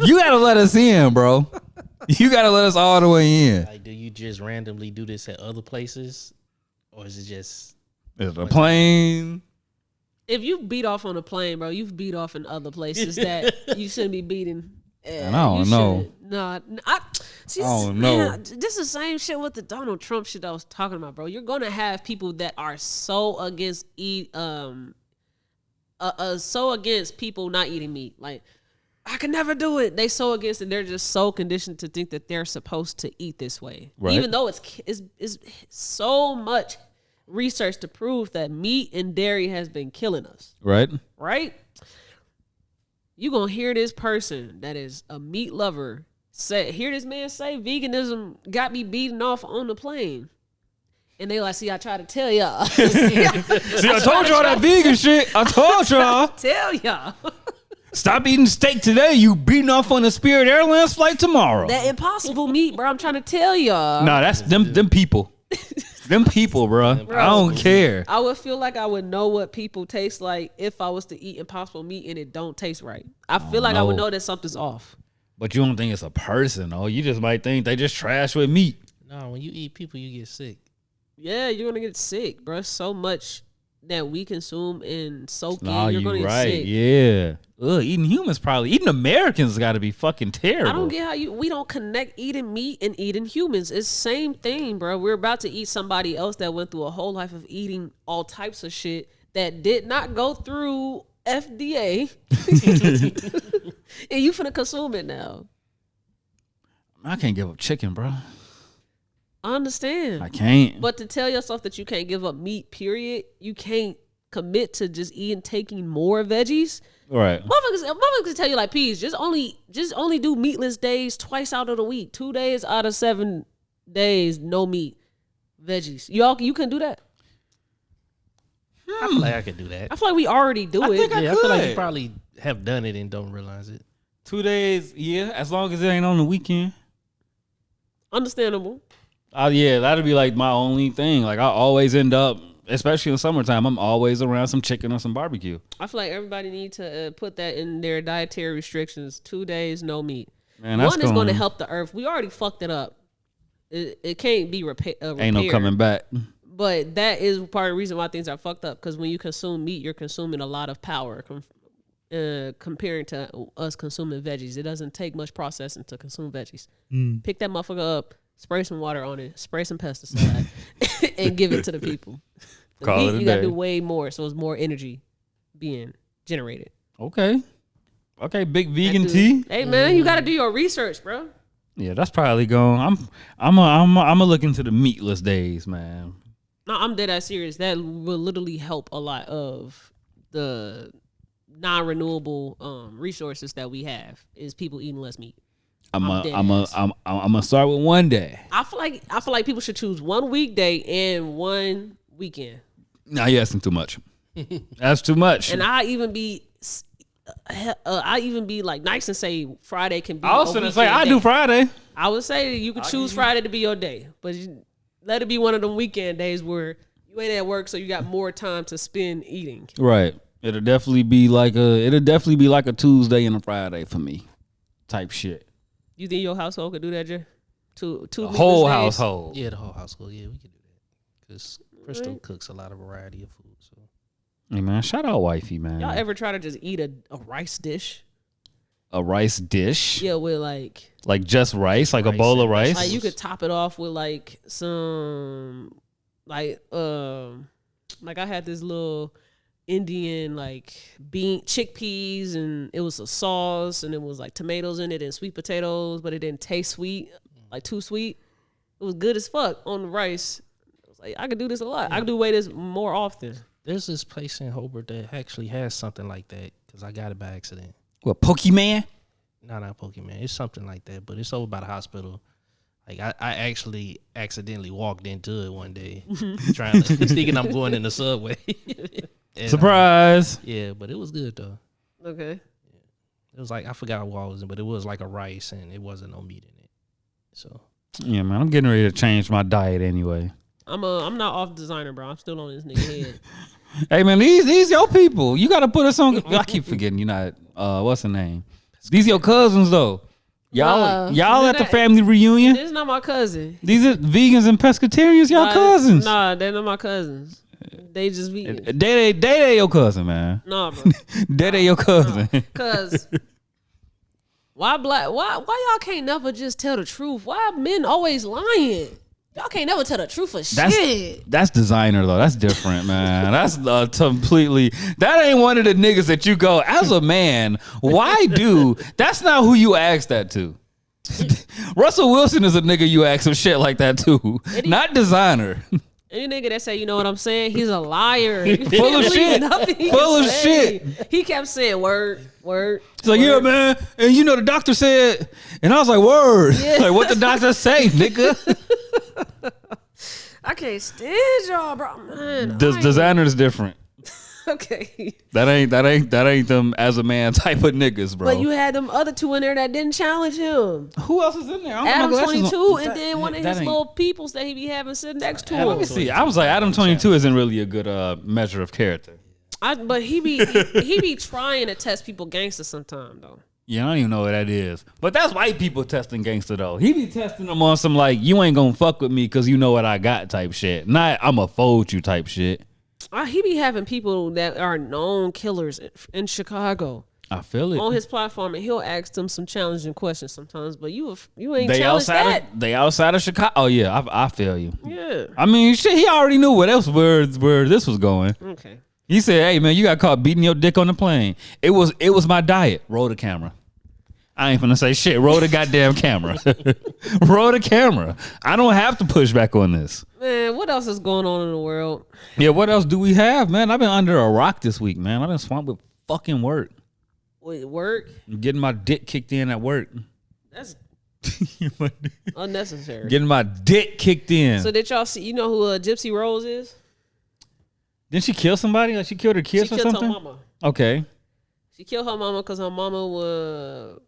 you gotta let us in, bro. You gotta let us all the way in. Like, do you just randomly do this at other places, or is it just? Is a plane? If you beat off on a plane, bro, you've beat off in other places that you shouldn't be beating. I don't know. No, I don't know. This is the same shit with the Donald Trump shit I was talking about, bro. You're gonna have people that are so against so against people not eating meat. Like, I can never do it. They so against it. They're just so conditioned to think that they're supposed to eat this way. Right. Even though it's so much research to prove that meat and dairy has been killing us. Right. Right? You gonna hear this person that is a meat lover hear this man say veganism got me beaten off on the plane. And they like, see, I try to tell y'all. See, I told y'all that vegan shit. I told y'all. Tell y'all. Stop eating steak today. You beating off on the Spirit Airlines flight tomorrow. That Impossible meat, bro. I'm trying to tell y'all. Nah, that's them people. Them people, bro. I don't care. I would feel like I would know what people taste like if I was to eat Impossible meat and it don't taste right. I feel like I would know that something's off. But you don't think it's a person, though. You just might think they just trash with meat. No, when you eat people, you get sick. Yeah, you're gonna get sick, bro. So much that we consume and soak in, you're gonna get sick. Yeah. Eating Americans got to be fucking terrible. I don't get how we don't connect eating meat and eating humans. It's the same thing, bro. We're about to eat somebody else that went through a whole life of eating all types of shit that did not go through FDA. And you finna consume it now. I can't give up chicken, bro. I understand. I can't. But to tell yourself that you can't give up meat, period, you can't commit to just taking more veggies. Right. Motherfuckers can tell you like, please, just only do meatless days twice out of the week. 2 days out of 7 days, no meat. Veggies. You can do that? I feel like I could do that. I feel like we already do it. I feel like you probably have done it and don't realize it. 2 days, yeah, as long as it ain't on the weekend. Understandable. Yeah, that'd be like my only thing. Like I always end up, especially in summertime, I'm always around some chicken or some barbecue. I feel like everybody needs to put that in their dietary restrictions. 2 days, no meat. Man, one is going to help the earth. We already fucked it up. It can't be repaired. Ain't no coming back. But that is part of the reason why things are fucked up. Because when you consume meat, you're consuming a lot of power comparing to us consuming veggies. It doesn't take much processing to consume veggies. Pick that motherfucker up, spray some water on it, spray some pesticide, and give it to the people. The Call meat, it a you got to day. do way more, so it's more energy being generated. Okay, big vegan tea. Hey man, you got to do your research, bro. Yeah, that's probably going. I'm a look into the meatless days, man. No, I'm dead ass serious. That will literally help a lot of the non-renewable resources that we have. Is people eating less meat. I'm gonna start with one day. I feel like people should choose one weekday and one weekend. Nah, you're asking too much. That's too much. And I even be like nice and say Friday can be. I was gonna say I day. do Friday. I would say you could choose Friday to be your day, but let it be one of them weekend days where you ain't at work, so you got more time to spend eating. Right. It'll definitely be like a Tuesday and a Friday for me, type shit. You think your household could do that, Jay? Two The whole household. Yeah, the whole household. Yeah, we can do that because Crystal cooks a lot of variety of food. So Hey man, shout out wifey, man. Y'all ever try to just eat a rice dish? A rice dish? Yeah, with like just rice, like a bowl of rice. you could top it off with like some like I had this little Indian like chickpeas, and it was a sauce, and it was like tomatoes in it and sweet potatoes, but it didn't taste sweet, like too sweet. It was good as fuck on the rice. I was like, I could do this a lot. I could do this more often. there's this place in Hobart that actually has something like that because I got it by accident. What, Pokemon? No, not Pokemon. It's something like that, but it's over by the hospital. Like I actually accidentally walked into it one day, trying to thinking I'm going in the subway. And, Surprise! yeah, but it was good though. Okay. It was like I forgot what I was in, but it was like a rice and it wasn't no meat in it. So Yeah, man, I'm getting ready to change my diet anyway. I'm not off designer, bro. I'm still on this nigga head. Hey man, these your people. You gotta put us on. I keep forgetting you're not. What's the name? These your cousins though. Y'all at the family reunion. This is not my cousin. These are vegans and pescatarians. Y'all cousins. Nah, they're not my cousins. They just vegan. They your cousin, man. Nah, bro. They your cousin. Cause why y'all can't never just tell the truth? Why men always lying? Y'all can't never tell the truth for shit. That's designer though. That's different, man. That's completely. That ain't one of the niggas that you go as a man. Why do? That's not who you ask that to. Russell Wilson is a nigga you ask some shit like that to. Not designer. Any nigga that say, you know what I'm saying, he's a liar. Full of shit. Full of shit. He kept saying word. It's like, yeah, man. And you know, the doctor said, and I was like, word. Yeah. Like, what the doctor say, nigga? I can't stand y'all, bro. Man, Designer is different. okay. That ain't them as a man type of niggas, bro. But you had them other two in there that didn't challenge him. Who else is in there? Adam 22, and then one of his little peoples that he be having sitting next to him. Let me see. I was like, Adam 22 isn't really a good measure of character. But he be trying to test people gangster sometime though. Yeah, I don't even know what that is. But that's white people testing gangster though. He be testing them on some like, you ain't gonna fuck with me because you know what I got type shit. Not I'ma fold you type shit. He be having people that are known killers in Chicago. I feel it. On his platform, and he'll ask them some challenging questions sometimes. But you ain't challenged that. They outside of Chicago. Oh yeah, I feel you. Yeah. I mean, shit. He already knew where this was going. Okay. He said, "Hey man, you got caught beating your dick on the plane. It was my diet. Roll the camera. I ain't finna say shit. Roll the goddamn camera. Roll the camera. I don't have to push back on this. Man, what else is going on in the world? Yeah, what else do we have, man? I've been under a rock this week, man. I've been swamped with fucking work. Wait, work? I'm getting my dick kicked in at work. That's unnecessary. Getting my dick kicked in. So did y'all see? You know who Gypsy Rose is? Didn't she kill somebody? Like she killed her kids or something? She killed her mama. Okay. She killed her mama because her mama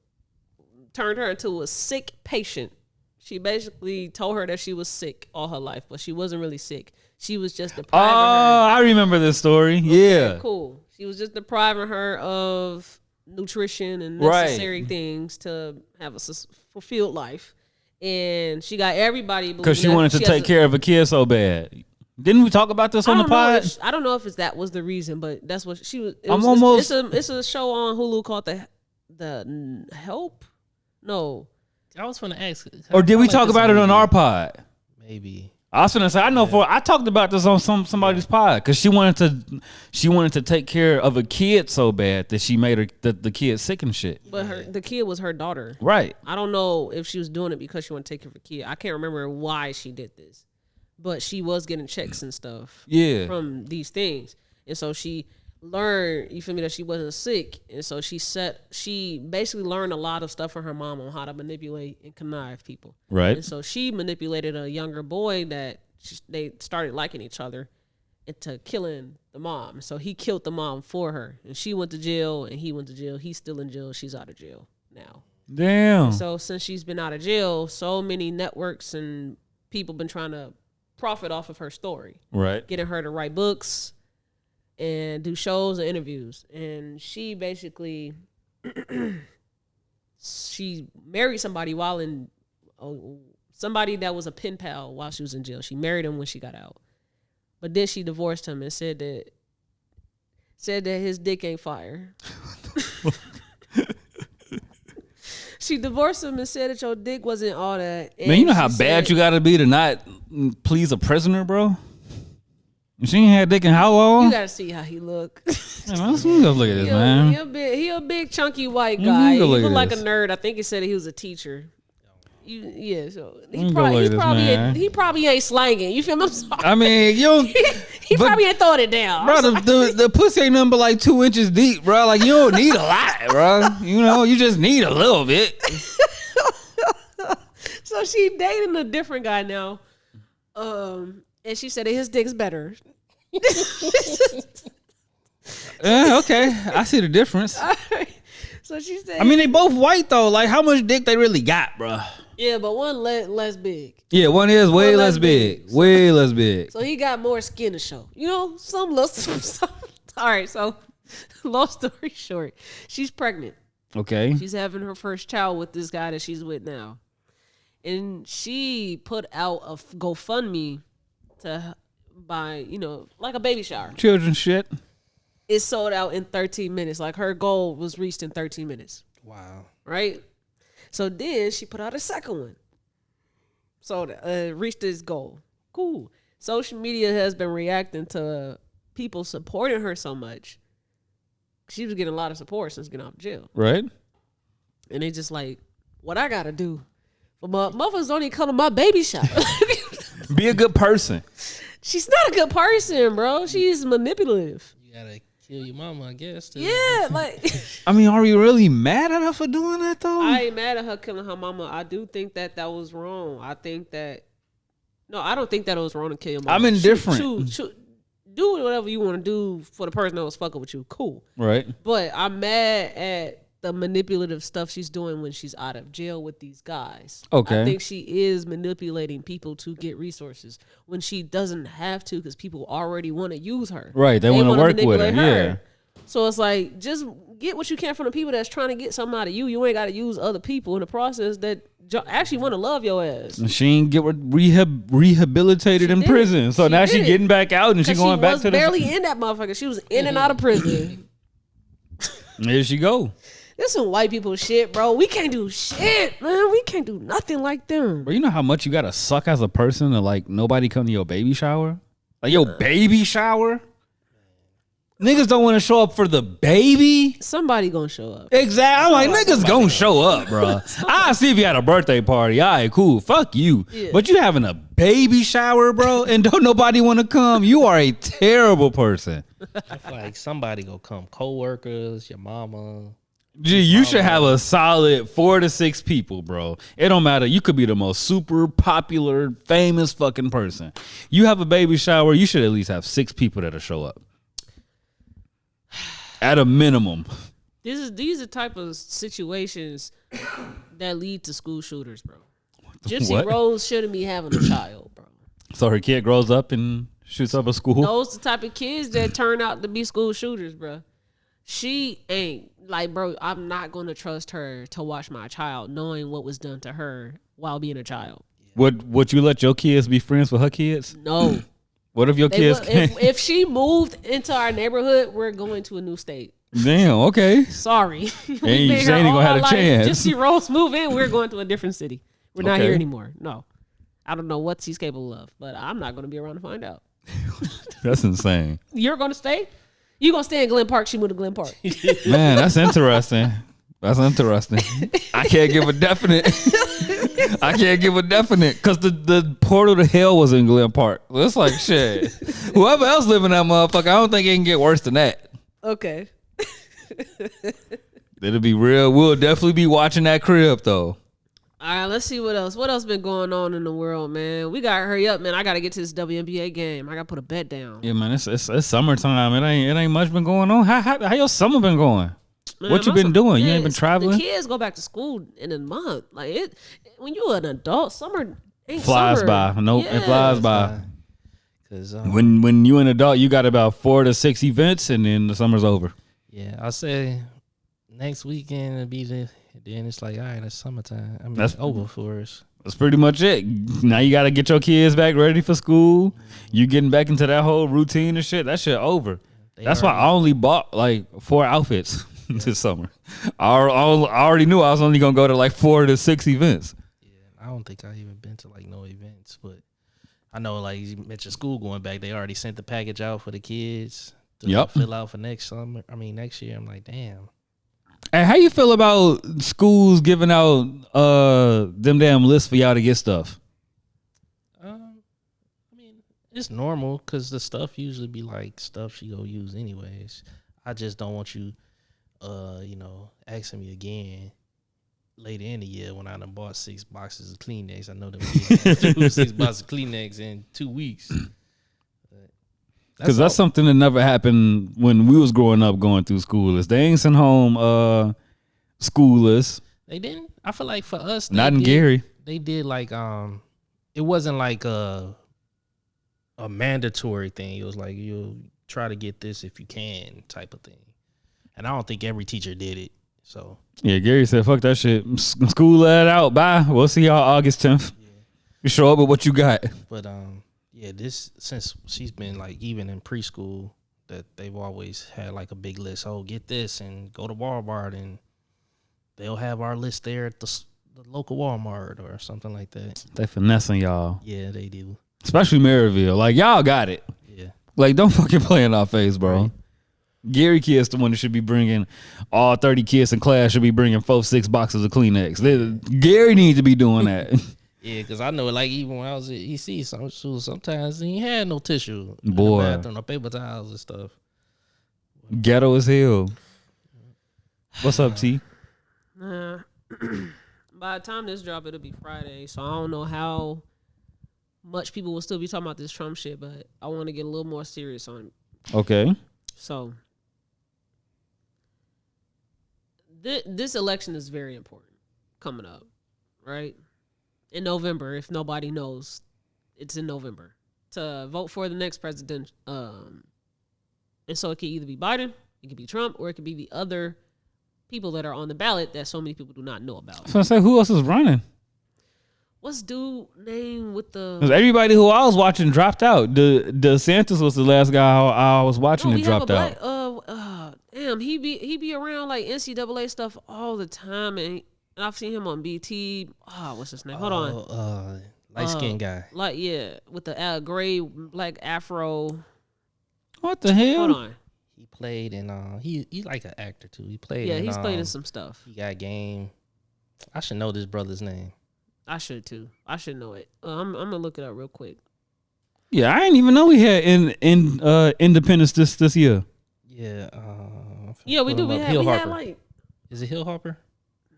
turned her into a sick patient. She basically told her that she was sick all her life, but she wasn't really sick. She was just depriving her. Oh, I remember this story. Yeah. Cool. She was just depriving her of nutrition and necessary things to have a fulfilled life. And she got everybody because she wanted to take care of a kid so bad. Didn't we talk about this on the pod? I don't know if that was the reason, but that's what she was. It's a show on Hulu called the Help. No, I was going to ask. Or did we talk about it on our pod? Maybe. I was gonna say I talked about this on somebody's pod because she wanted to take care of a kid so bad that she made the kid sick and shit. But the kid was her daughter, right? I don't know if she was doing it because she wanted to take care of a kid. I can't remember why she did this, but she was getting checks and stuff, from these things, and so she learned, you feel me, that she wasn't sick, and so she basically learned a lot of stuff from her mom on how to manipulate and connive people, right? And so she manipulated a younger boy that they started liking each other into killing the mom. So he killed the mom for her, and she went to jail, and he went to jail. He's still in jail. She's out of jail now. Damn. So since she's been out of jail, so many networks and people been trying to profit off of her story, right? Getting her to write books and do shows and interviews. And she basically she married somebody while in somebody that was a pen pal while she was in jail. She married him when she got out, but then she divorced him and said that his dick ain't fire. She divorced him and said that your dick wasn't all that. And man, you know how bad you gotta be to not please a prisoner, bro? She ain't had dick in how long? You gotta see how he look. Man, let's go look at this, man. He a big chunky white guy. He look like a this. nerd. I think he said he was a teacher. So he probably ain't slanging. You feel me? I'm sorry. I mean, he probably ain't throwing it down. Bro, the pussy ain't nothing but like 2 inches deep, bro. Like, you don't need a lot, bro. You know, you just need a little bit. So she dating a different guy now. And she said that his dick's better. Okay. I see the difference. So she said, I mean, they both white though. Like, how much dick they really got, bro? Yeah, but one less big. Yeah, one is way less big. Way less big. So he got more skin to show. You know, some. All right, so long story short, she's pregnant. Okay. She's having her first child with this guy that she's with now. And she put out a GoFundMe to buy, like a baby shower. Children shit. It sold out in 13 minutes. Like, her goal was reached in 13 minutes. Wow. Right? So then she put out a second one. So reached this goal. Cool. Social media has been reacting to people supporting her so much. She was getting a lot of support since getting out of jail. Right. And they just like, what I gotta do? But motherfuckers don't even come to my baby shower. Be a good person. She's not a good person, bro. She's manipulative. You gotta kill your mama, I guess. Too. Yeah, like. I mean, are you really mad at her for doing that though? I ain't mad at her killing her mama. I do think that was wrong. I don't think that it was wrong to kill your mama. I'm indifferent. Do whatever you want to do for the person that was fucking with you. Cool. Right. But I'm mad at the manipulative stuff she's doing when she's out of jail with these guys. Okay. I think she is manipulating people to get resources when she doesn't have to, because people already want to use her. Right. They want to work with her. Yeah. So it's like, just get what you can from the people that's trying to get something out of you. You ain't got to use other people in the process that actually want to love your ass. She ain't get rehabilitated in prison. So now she getting back out and she going back to the... She was barely in that motherfucker. She was in and out of prison. There she go. There's some white people shit, bro. We can't do shit, man. We can't do nothing like them. Bro, you know how much you gotta suck as a person to like nobody come to your baby shower? Like your baby shower? Niggas don't want to show up for the baby. Somebody gonna show up. Exactly. I'm like, niggas gonna show up, bro. I'll see if you had a birthday party. All right, cool. Fuck you. Yeah. But you having a baby shower, bro, and don't nobody want to come. You are a terrible person. I feel like somebody gonna come. Co-workers, your mama. Gee, you should have a solid 4 to 6 people, bro. It don't matter. You could be the most super popular, famous fucking person. You have a baby shower, you should at least have 6 people that'll show up. At a minimum. These are type of situations that lead to school shooters, bro. Gypsy Rose shouldn't be having a child, bro. So her kid grows up and shoots up a school? Those the type of kids that turn out to be school shooters, bro. She ain't, like, bro, I'm not going to trust her to watch my child knowing what was done to her while being a child. Would you let your kids be friends with her kids? No. What if your kids can't? If she moved into our neighborhood, we're going to a new state. Damn. Okay. Sorry. And you ain't gonna have a chance. Just see Rose move in. We're going to a different city. We're not here anymore. No. I don't know what he's capable of, but I'm not going to be around to find out. That's insane. You're going to stay? You going to stay in Glen Park? She moved to Glen Park. Man, that's interesting. That's interesting. I can't give a definite. Because the portal to hell was in Glen Park. It's like, shit. Whoever else live in that motherfucker, I don't think it can get worse than that. Okay. It'll be real. We'll definitely be watching that crib, though. All right, let's see what else. What else been going on in the world, man? We gotta hurry up, man. I gotta get to this WNBA game. I gotta put a bet down. Yeah, man. It's summertime. It ain't much been going on. How your summer been going? Man, what you been doing? You ain't been traveling? The kids go back to school in a month. Like it when you an adult, summer ain't flies summer. by. Nope, yeah. It flies by. Cause when you an adult, you got about 4 to 6 events, and then the summer's over. Yeah, I'll say next weekend it'll be then it's like, all right, that's summertime. I mean, that's over for us. That's pretty much it. Now you got to get your kids back ready for school. You getting back into that whole routine and shit. That shit over. That's why I only bought like 4 outfits this summer. I already knew I was only going to go to like 4 to 6 events. Yeah, I don't think I even been to like no events, but I know like you mentioned school going back. They already sent the package out for the kids to fill out for next year. I'm like, damn. Hey, how you feel about schools giving out them damn lists for y'all to get stuff? I mean, it's normal because the stuff usually be like stuff she go use anyways. I just don't want you, asking me again later in the year when I done bought 6 boxes of Kleenex. I know them 6 boxes of Kleenex in 2 weeks. Because that's something that never happened when we was growing up going through school lists. They ain't sent home school lists. They didn't? I feel like for us, not in Gary. They did like it wasn't like a mandatory thing. It was like you'll try to get this if you can type of thing. And I don't think every teacher did it. So yeah, Gary said, "Fuck that shit. School let out. Bye. We'll see y'all August 10th. Yeah. You show up with what you got." But yeah, this since she's been like even in preschool that they've always had like a big list. Oh, get this and go to Walmart and they'll have our list there at the local Walmart or something like that. They finessing y'all. Yeah, they do. Especially Maryville. Like y'all got it. Yeah. Like don't fucking play in our face, bro. Right. Gary kids the one that should be bringing all 30 kids in class should be bringing 4-6 boxes of Kleenex. Gary needs to be doing that. Yeah, because I know, like, even when I was at EC, sometimes he had no tissue. Boy. In the bathroom, no paper towels and stuff. Ghetto as hell. What's up, T? By the time this drop, it'll be Friday, so I don't know how much people will still be talking about this Trump shit, but I want to get a little more serious on it. Okay. So, this election is very important coming up, right? In November, if nobody knows, it's in November to vote for the next president. And so it could either be Biden, it could be Trump, or it could be the other people that are on the ballot that so many people do not know about. So I say, who else is running? What's dude name with the? Because everybody who I was watching dropped out. DeSantis was the last guy I was watching that dropped out. Damn, he be around like NCAA stuff all the time, and I've seen him on BT. What's his name? Hold on. Light skinned guy. Like with the gray black afro. What the hell? Hold on. He played in he's like an actor too. He played. Yeah, he's played in some stuff. He got game. I should know this brother's name. I should too. I should know it. I'm gonna look it up real quick. Yeah, I didn't even know we had Independence this year. Yeah. Yeah, we do. We had like. Is it Hill Harper?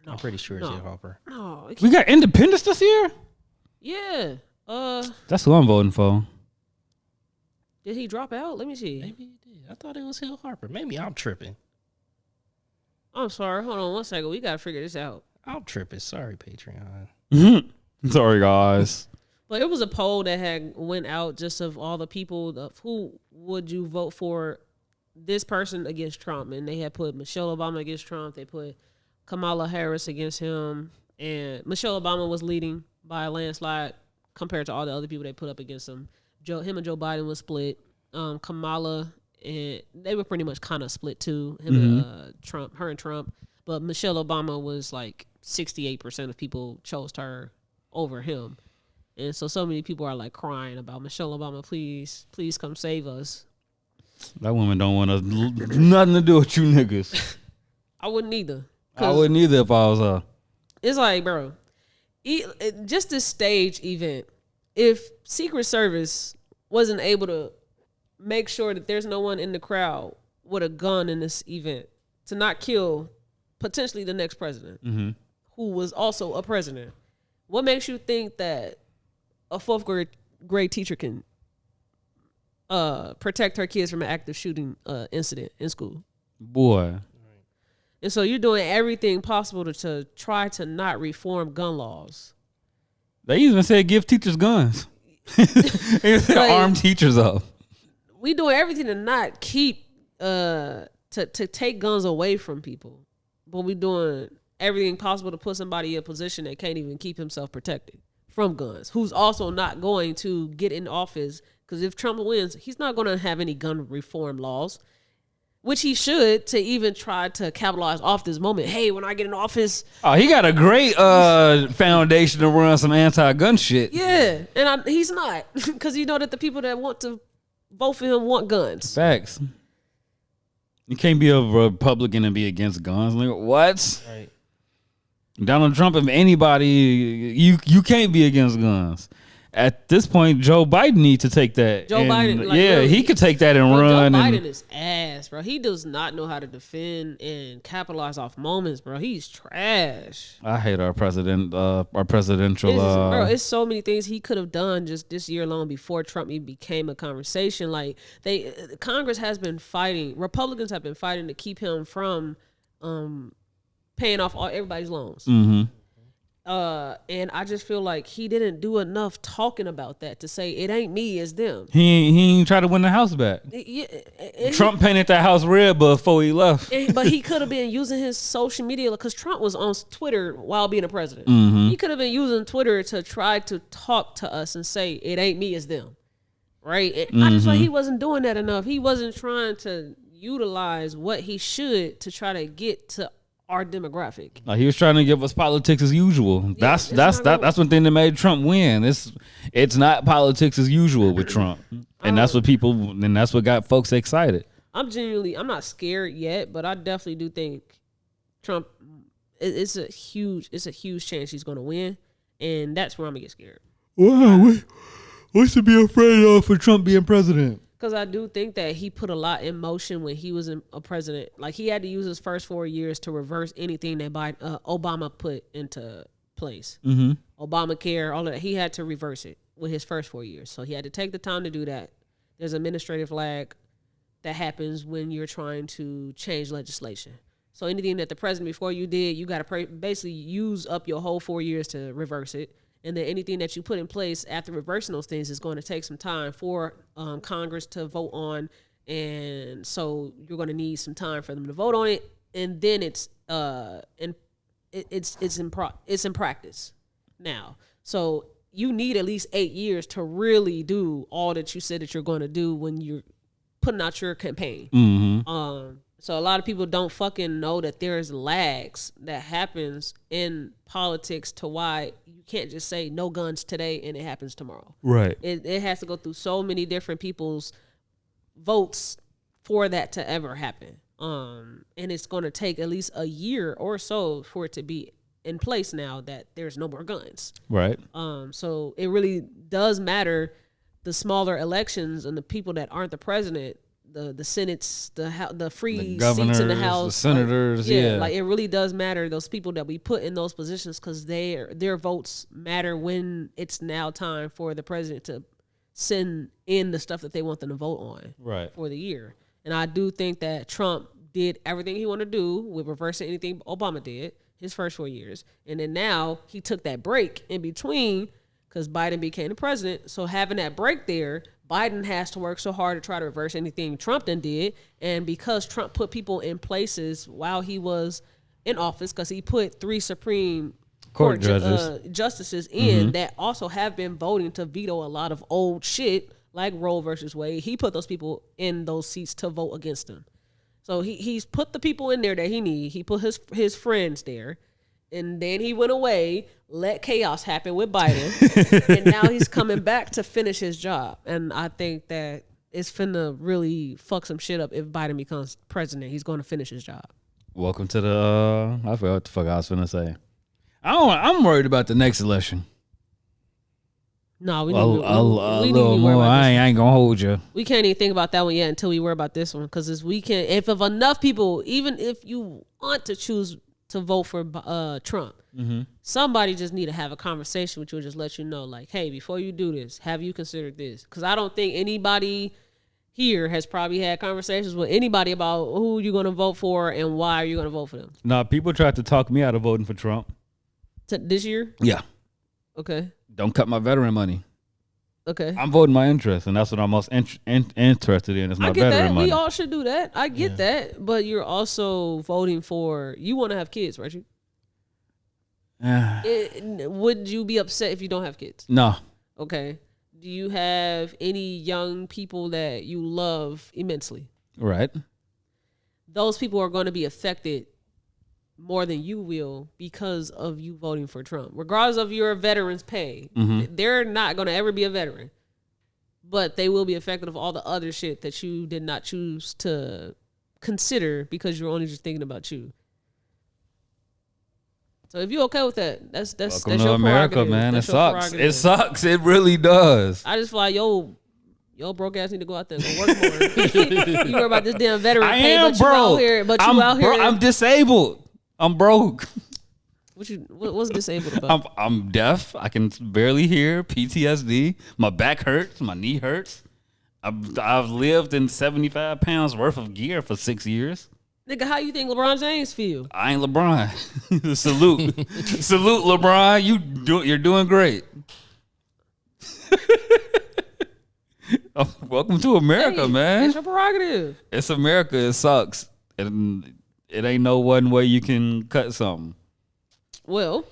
No, I'm pretty sure it's Hill Harper. No, we got Independence this year. Yeah. That's who I'm voting for. Did he drop out? Let me see. Maybe he did. I thought it was Hill Harper. Maybe I'm tripping. I'm sorry. Hold on one second. We gotta figure this out. I'm tripping. Sorry, Patreon. Sorry, guys. But it was a poll that had went out just of all the people of who would you vote for this person against Trump, and they had put Michelle Obama against Trump. They put Kamala Harris against him, and Michelle Obama was leading by a landslide compared to all the other people they put up against him. Him and Joe Biden was split. Kamala and they were pretty much kind of split too. Him and her and Trump. But Michelle Obama was like 68% of people chose her over him. And so many people are like crying about Michelle Obama, please come save us. That woman don't want nothing to do with you niggas. I wouldn't either. I wouldn't either if I was her. It's like, bro, just this stage event, if Secret Service wasn't able to make sure that there's no one in the crowd with a gun in this event to not kill potentially the next president, who was also a president, what makes you think that a fourth grade teacher can protect her kids from an active shooting incident in school? Boy. And so you're doing everything possible to try to not reform gun laws. They even said give teachers guns. Like, arm teachers up. We doing everything to not keep to take guns away from people, but we doing everything possible to put somebody in a position that can't even keep himself protected from guns, who's also not going to get in office, because if Trump wins, he's not going to have any gun reform laws, which he should, to even try to capitalize off this moment. Hey, when I get in office... Oh, he got a great foundation to run some anti-gun shit. Yeah, and he's not, because you know that the people that want to vote for him want guns. Facts. You can't be a Republican and be against guns. Like, what? Right. Donald Trump, if anybody, you can't be against guns. At this point, Joe Biden needs to take that. Joe Biden, like, yeah, he could take that and run. Joe Biden is ass, bro. He does not know how to defend and capitalize off moments, bro. He's trash. I hate our president, our presidential. Bro, it's so many things he could have done just this year alone before Trump even became a conversation. Like Congress has been fighting, Republicans have been fighting to keep him from paying off everybody's loans. Mm-hmm. And I just feel like he didn't do enough talking about that to say it ain't me, it's them. He ain't try to win the house back. Trump painted that house red before he left. But he could have been using his social media, because Trump was on Twitter while being a president. Mm-hmm. He could have been using Twitter to try to talk to us and say it ain't me, it's them. Right? And I just feel like he wasn't doing that enough. He wasn't trying to utilize what he should to try to get to our demographic. Like, he was trying to give us politics as usual. Yeah, that's one thing that made Trump win. It's not politics as usual with Trump, and that's what got folks excited. I'm not scared yet, but I definitely do think Trump. It's a huge chance he's going to win, and that's where I'm gonna get scared. Wow, what's to be afraid of for Trump being president? Because I do think that he put a lot in motion when he was a president. Like, he had to use his first 4 years to reverse anything that Obama put into place. Mm-hmm. Obamacare, all of that. He had to reverse it with his first 4 years. So he had to take the time to do that. There's administrative lag that happens when you're trying to change legislation. So anything that the president before you did, you got to basically use up your whole 4 years to reverse it. And then anything that you put in place after reversing those things is going to take some time for Congress to vote on. And so you're going to need some time for them to vote on it. And then it's in practice now. So you need at least 8 years to really do all that you said that you're going to do when you're putting out your campaign. Mm-hmm. So a lot of people don't fucking know that there's lags that happens in politics to why you can't just say no guns today and it happens tomorrow. Right. It has to go through so many different people's votes for that to ever happen. And it's going to take at least a year or so for it to be in place now that there's no more guns. Right. So it really does matter, the smaller elections and the people that aren't the president, the Senate's, the free seats in the House, the senators, like it really does matter, those people that we put in those positions, because their votes matter when it's now time for the president to send in the stuff that they want them to vote on for the year. And I do think that Trump did everything he wanted to do with reversing anything Obama did his first 4 years, and then now he took that break in between because Biden became the president. So having that break there, Biden has to work so hard to try to reverse anything Trump then did. And because Trump put people in places while he was in office, because he put 3 Supreme Court justices in that also have been voting to veto a lot of old shit, like Roe versus Wade, he put those people in those seats to vote against him. So he's put the people in there that he needs. He put his friends there. And then he went away, let chaos happen with Biden. And now he's coming back to finish his job. And I think that it's finna really fuck some shit up if Biden becomes president. He's going to finish his job. Welcome to the, I forgot what the fuck I was finna say. I'm worried about the next election. No, we need to be more. I ain't gonna hold you. We can't even think about that one yet until we worry about this one. Because if enough people, even if you want to choose to vote for Trump, somebody just need to have a conversation with you and just let you know, like, hey, before you do this, have you considered this? Because I don't think anybody here has probably had conversations with anybody about who you're going to vote for and why are you going to vote for them. Nah, people tried to talk me out of voting for Trump. This year? Yeah. Okay. Don't cut my veteran money. Okay. I'm voting my interest, and that's what I'm most interested in is my veteran money. We all should do that. I get that. But you're also voting for, you want to have kids, right? Would you be upset if you don't have kids? No. Okay. Do you have any young people that you love immensely? Right. Those people are going to be affected more than you will because of you voting for Trump. Regardless of your veterans' pay, they're not going to ever be a veteran. But they will be affected of all the other shit that you did not choose to consider because you're only just thinking about you. So if you're okay with that, that's Welcome to America, man. It sucks. It sucks. It really does. I just feel like, yo, broke ass need to go out there and go work more. You worry about this damn veteran pay, but you out here. I'm disabled. I'm broke. What's disabled about? I'm deaf. I can barely hear. PTSD. My back hurts. My knee hurts. I've lived in 75 pounds worth of gear for 6 years. Nigga, how you think LeBron James feel? I ain't LeBron. Salute. Salute, LeBron. You're doing great. Welcome to America, man. It's your prerogative. It's America. It sucks. And it ain't no one way you can cut something. Well,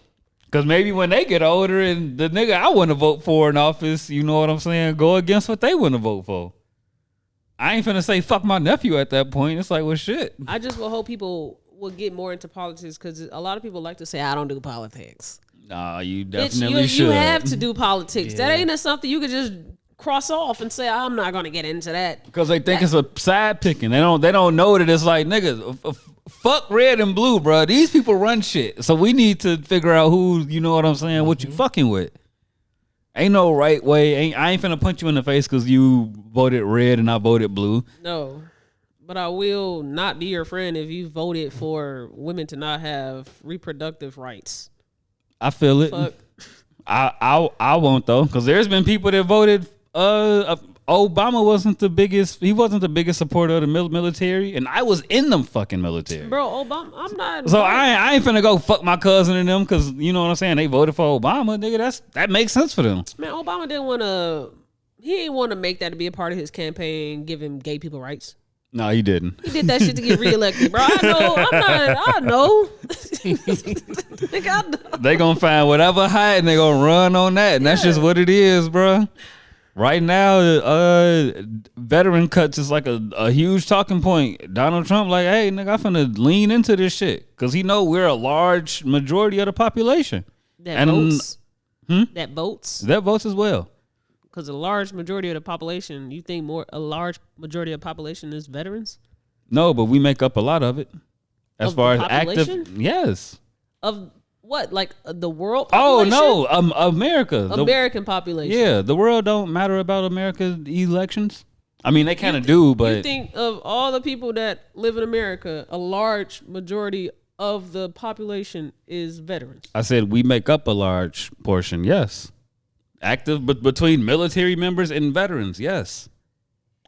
because maybe when they get older and the nigga I want to vote for in office, you know what I'm saying, go against what they want to vote for. I ain't finna say fuck my nephew at that point. It's like, well, shit. I just will hope people will get more into politics because a lot of people like to say, I don't do politics. Nah, you definitely should. You have to do politics. Yeah. That ain't something you could just cross off and say, I'm not going to get into that. Because they think it's a side picking. They don't know that it's like, nigga, fuck red and blue, bro. These people run shit. So we need to figure out who, you know what I'm saying, what you fucking with. Ain't no right way. I ain't finna punch you in the face because you voted red and I voted blue. No. But I will not be your friend if you voted for women to not have reproductive rights. I feel it. Fuck. I won't though, because there's been people that voted Obama wasn't the biggest. He wasn't the biggest supporter of the military, and I was in them fucking military. Bro, Obama, I'm not. So I ain't finna go fuck my cousin and them because you know what I'm saying. They voted for Obama, nigga. That makes sense for them. Man, Obama didn't want to. He didn't want to make that to be a part of his campaign, giving gay people rights. No, he didn't. He did that shit to get reelected, bro. I know. Nigga, I know. They gonna find whatever hot and they gonna run on that, and that's just what it is, bro. Right now, veteran cuts is like a huge talking point. Donald Trump like, hey, nigga, I'm finna lean into this shit because he know we're a large majority of the population. That votes? That votes? That votes as well. Because a large majority of the population, you think a large majority of the population is veterans? No, but we make up a lot of it. As of far as population? Active, yes. Of what? Like the world population? Oh, no, America. American population. Yeah, the world don't matter about America's elections. I mean, they kind of do, but... You think of all the people that live in America, a large majority of the population is veterans. I said we make up a large portion, yes. Active, but between military members and veterans, yes.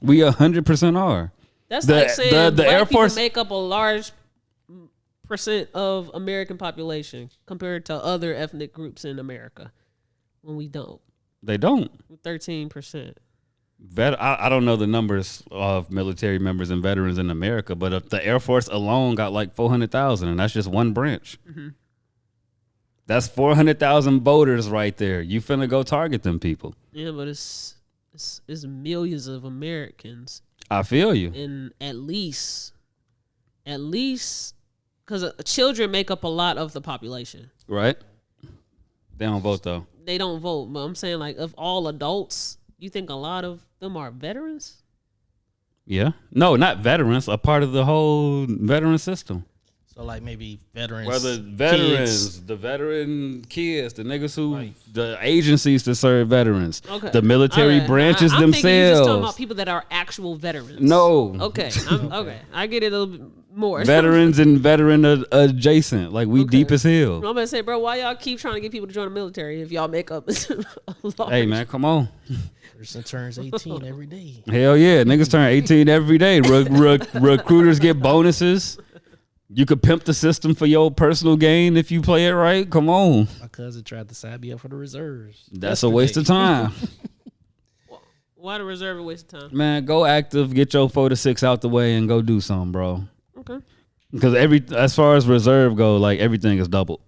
We 100% are. That's like saying the black Air Force people make up a large percent of American population compared to other ethnic groups in America when we don't. They don't. 13%. I don't know the numbers of military members and veterans in America, but if the Air Force alone got like 400,000, and that's just one branch. Mm-hmm. That's 400,000 voters right there. You finna go target them people. Yeah, but it's It's millions of Americans. I feel you. And at least, because children make up a lot of the population. Right. They don't vote though. They don't vote, but I'm saying like of all adults, you think a lot of them are veterans? Yeah. No, not veterans. A part of the whole veteran system. So like maybe veterans. Whether veterans, the veteran kids, the niggas who, the agencies that serve veterans, the military branches I'm themselves. Thinking you're just talking about people that are actual veterans. No. Okay. Okay. I get it a little bit more. Veterans and veteran adjacent. Like we deep as hell. I'm gonna say, bro, why y'all keep trying to get people to join the military if y'all make up a large... Hey man, come on. Person turns 18 every day. Hell yeah, niggas turn 18 every day. Recruiters get bonuses. You could pimp the system for your personal gain if you play it right. Come on. My cousin tried to sign me up for the reserves. That's a waste of time. Why the reserve a waste of time? Man, go active, get your 4 to 6 out the way, and go do something, bro. Okay. Because as far as reserve go, like everything is doubled.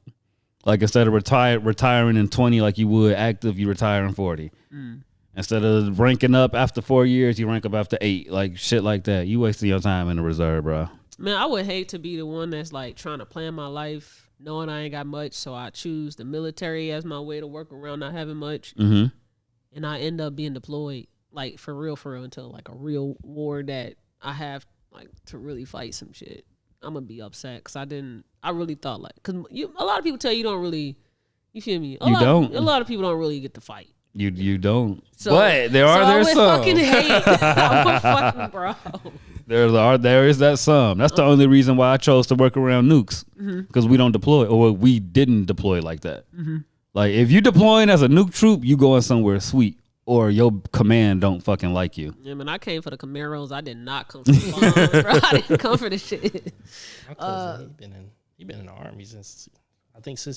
Like instead of retiring in 20 like you would active, you retire in 40. Instead of ranking up after 4 years, you rank up after 8. Like shit like that. You wasting your time in the reserve, bro. Man, I would hate to be the one that's like trying to plan my life, knowing I ain't got much, so I choose the military as my way to work around not having much, and I end up being deployed, like for real, until like a real war that I have like to really fight some shit. I'm gonna be upset because I really thought like, because a lot of people tell you don't really, you feel me? A lot of people don't really get to fight. You don't. So, but there's some. I would fucking hate. I would fucking, bro. There is that some. That's the only reason why I chose to work around nukes, because we don't deploy, or we didn't deploy like that. Like if you deploying as a nuke troop, you going somewhere sweet, or your command don't fucking like you. Yeah, man, I came for the Camaros. I did not come for the bombs, bro. I didn't come for the shit. My cousin, he been in the Army since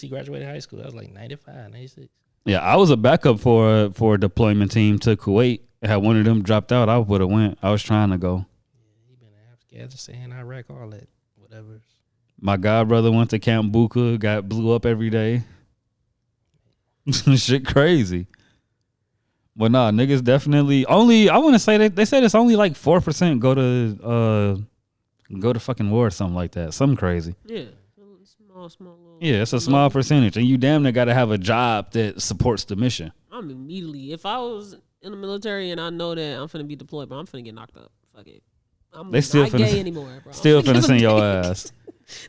he graduated high school. That was like 95, 96. Yeah, I was a backup for a deployment team to Kuwait. Had one of them dropped out, I would have went. I was trying to go. He been in Afghanistan, Iraq, all that, whatever. My god brother went to Camp Buka, blew up every day. Shit crazy. But nah, niggas definitely only. I want to say that they said it's only like 4% go to fucking war or something like that. Something crazy. Yeah, small. Yeah, it's a small percentage, and you damn near got to have a job that supports the mission. I'm immediately, if I was in the military and I know that I'm finna be deployed, but I'm finna get knocked up. Fuck it. I'm not gay anymore, bro. Still finna send your ass.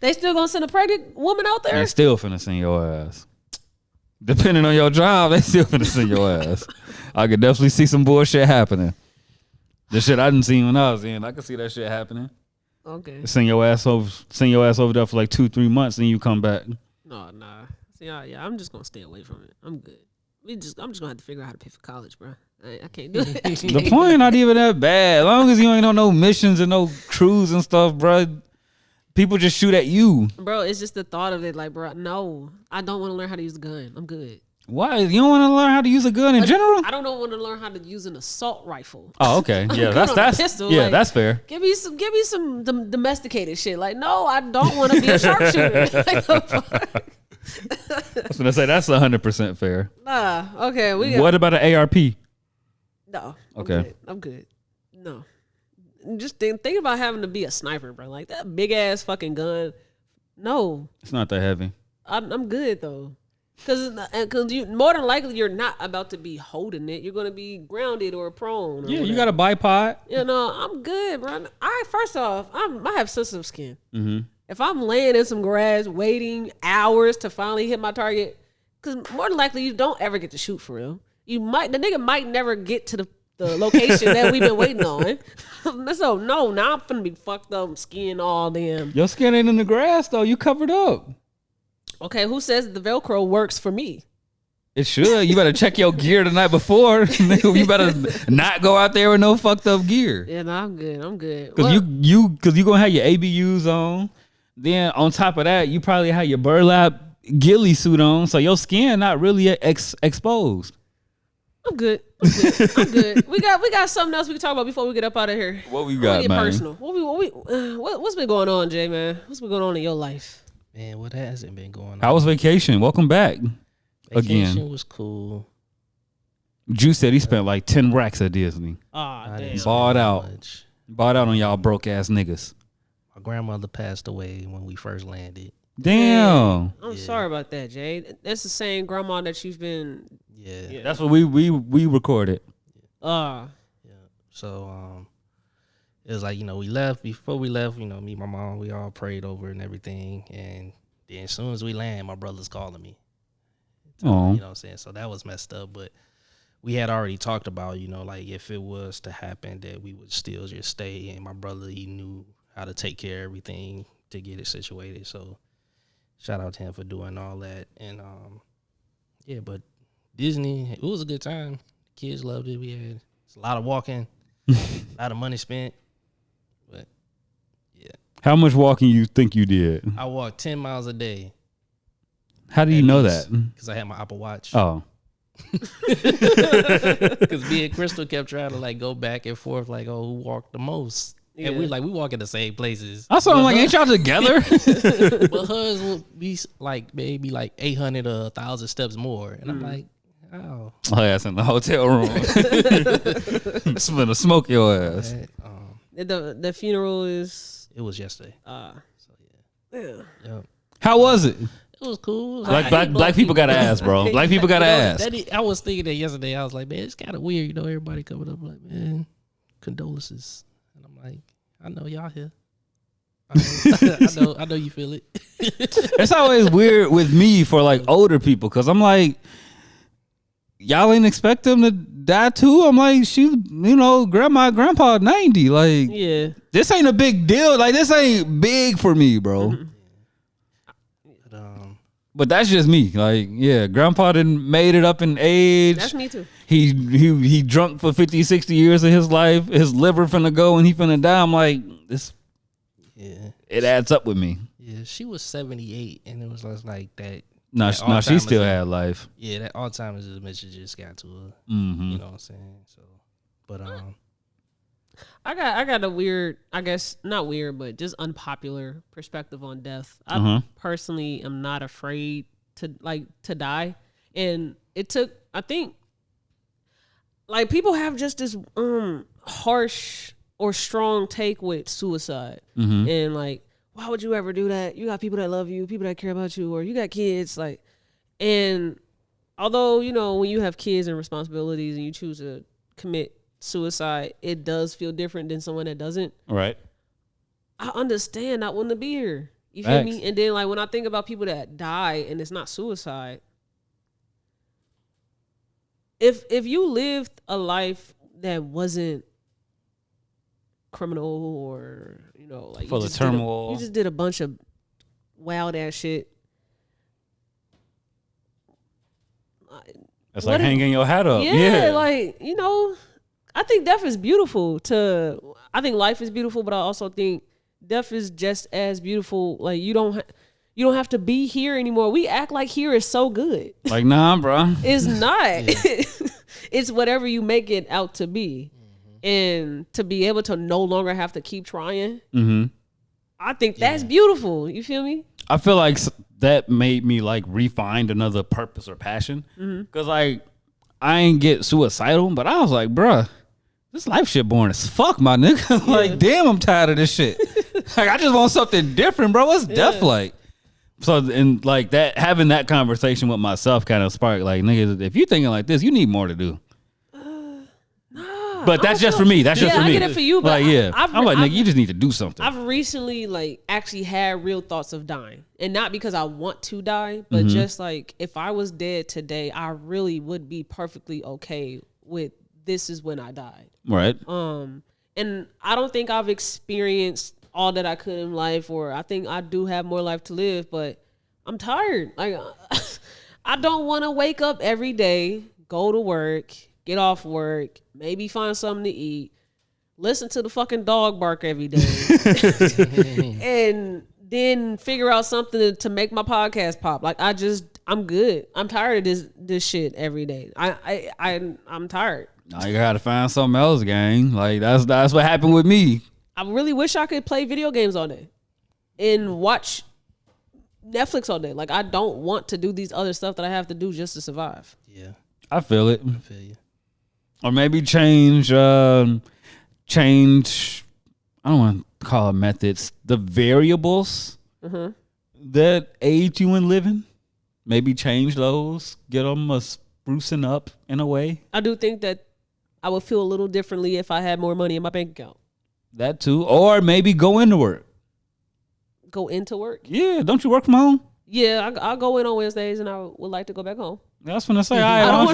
They still gonna send a pregnant woman out there? They still finna send your ass. Depending on your job, they still finna send your ass. I could definitely see some bullshit happening. The shit I didn't see when I was in, I could see that shit happening. Okay. Send your ass over there for like 2-3 months, and you come back. No, nah. See, yeah, I'm just gonna stay away from it. I'm good. I'm just gonna have to figure out how to pay for college, bro. I can't do it. The point not even that bad. As long as you ain't on no missions and no crews and stuff, bro. People just shoot at you. Bro, it's just the thought of it. Like, bro, no. I don't want to learn how to use a gun. I'm good. Why? You don't want to learn how to use a gun in general? I don't want to learn how to use an assault rifle. Oh, okay. Yeah, that's pistol. Yeah, like, that's fair. Give me some domesticated shit. Like, no, I don't want to be a sharpshooter. Like, I was gonna say that's 100% fair. Nah. Okay. What about an ARP? No. Okay. I'm good. No. Just think about having to be a sniper, bro. Like that big ass fucking gun. No. It's not that heavy. I'm good though. Cause you more than likely you're not about to be holding it. You're gonna be grounded or prone. Or yeah, whatever. You got a bipod. You know, I'm good, bro. First off, I have sensitive skin. If I'm laying in some grass waiting hours to finally hit my target, because more than likely you don't ever get to shoot for real. The nigga might never get to the location that we've been waiting on. So no, now I'm finna be fucked up, skin all damn. Your skin ain't in the grass though. You covered up. Okay, who says the Velcro works for me? It should. You better check your gear the night before. You better not go out there with no fucked up gear. Yeah, no, I'm good. I'm good. Cause you gonna have your ABUs on. Then on top of that, you probably have your burlap ghillie suit on, so your skin not really exposed. I'm good. I'm good. We got something else we can talk about before we get up out of here. What we got, man? Personal. What's been going on, Jay, man? What's been going on in your life? Man, what hasn't been going on? How was vacation? Welcome back. Vacation again. Was cool. Juice said he spent like 10 racks at Disney. Damn. Bought out. Bought out on y'all broke ass niggas. My grandmother passed away when we first landed. Damn. I'm sorry about that, Jay. That's the same grandma that you've been. Yeah. That's what we recorded. Yeah. So it was like, we left. Before we left, me and my mom, we all prayed over and everything. And then as soon as we land, my brother's calling me. Oh. You know what I'm saying? So that was messed up. But we had already talked about, like if it was to happen that we would still just stay. And my brother, he knew how to take care of everything to get it situated. So shout out to him for doing all that. And yeah, but Disney, it was a good time. The kids loved it. We had a lot of walking, a lot of money spent. But yeah. How much walking you think you did? I walked 10 miles a day. How do you know that? Because I had my Apple Watch. Oh. Because me and Crystal kept trying to like go back and forth, like, oh, who walked the most? Yeah. And we walk in the same places. I saw him like, ain't y'all together? But hers will be like maybe like 800 or 1,000 steps more. And I'm like, oh. Oh, that's in the hotel room. It's gonna smoke your ass. The funeral is. It was yesterday. So yeah. How was it? It was cool. Black people gotta ask, bro. Black people gotta ask. I was thinking that yesterday. I was like, man, it's kind of weird, everybody coming up like, man, condolences. And I'm like, I know y'all here. I know you feel it. It's always weird with me for like older people because I'm like, y'all ain't expect them to die too. I'm like, grandpa 90. Like, yeah, this ain't a big deal. Like, this ain't big for me, bro. Mm-hmm. But that's just me. Like, yeah, grandpa done made it up in age. That's me too. He drunk for 50, 60 years of his life. His liver finna go and he finna die. I'm like, this. Yeah, it adds up with me. Yeah, she was 78, and it was like that. No, she still had life. Yeah, that Alzheimer's dementia just got to her. Mm-hmm. You know what I'm saying? So, but I got a weird, I guess not weird, but just unpopular perspective on death. I personally am not afraid to die, and it took, I think, like people have just this harsh or strong take with suicide, and like, why would you ever do that? You got people that love you, people that care about you, or you got kids, like, and although when you have kids and responsibilities and you choose to commit suicide, it does feel different than someone that doesn't. Right. I understand not wanting to be here. You feel me? And then like when I think about people that die and it's not suicide, if you lived a life that wasn't criminal or like full of turmoil, you just did a bunch of wild ass shit. It's like hanging your hat up. Yeah, like I think death is beautiful. I think life is beautiful, but I also think death is just as beautiful. Like you don't have to be here anymore. We act like here is so good. Like, nah, bro. It's not. It's whatever you make it out to be, and to be able to no longer have to keep trying. I think that's beautiful. You feel me? I feel like that made me like refine another purpose or passion. Cause like I ain't get suicidal, but I was like, bruh, this life shit boring as fuck, my nigga. Like, damn, I'm tired of this shit. Like, I just want something different, bro. What's death like? So, and like that, having that conversation with myself kind of sparked, like, nigga, if you thinking like this, you need more to do. But that's just for me. That's just for me. I get it for you, but like, I'm like, nigga, you just need to do something. I've recently like actually had real thoughts of dying, and not because I want to die, but just like if I was dead today, I really would be perfectly okay with this is when I died. Right. And I don't think I've experienced all that I could in life, or I think I do have more life to live, but I'm tired. Like I don't want to wake up every day, go to work, get off work, maybe find something to eat, listen to the fucking dog bark every day, and then figure out something to make my podcast pop. Like I'm good. I'm tired of this shit every day. I'm tired. Now you gotta find something else, gang. Like that's what happened with me. I really wish I could play video games all day and watch Netflix all day. Like I don't want to do these other stuff that I have to do just to survive. Yeah, I feel it. I feel you. Or maybe change. I don't want to call it methods. The variables that aid you in living. Maybe change those. Get them a sprucing up in a way. I do think that I would feel a little differently if I had more money in my bank account. That too. Or maybe go into work. Go into work? Yeah. Don't you work from home? Yeah, I'll go in on Wednesdays, and I would like to go back home. That's what I say. I don't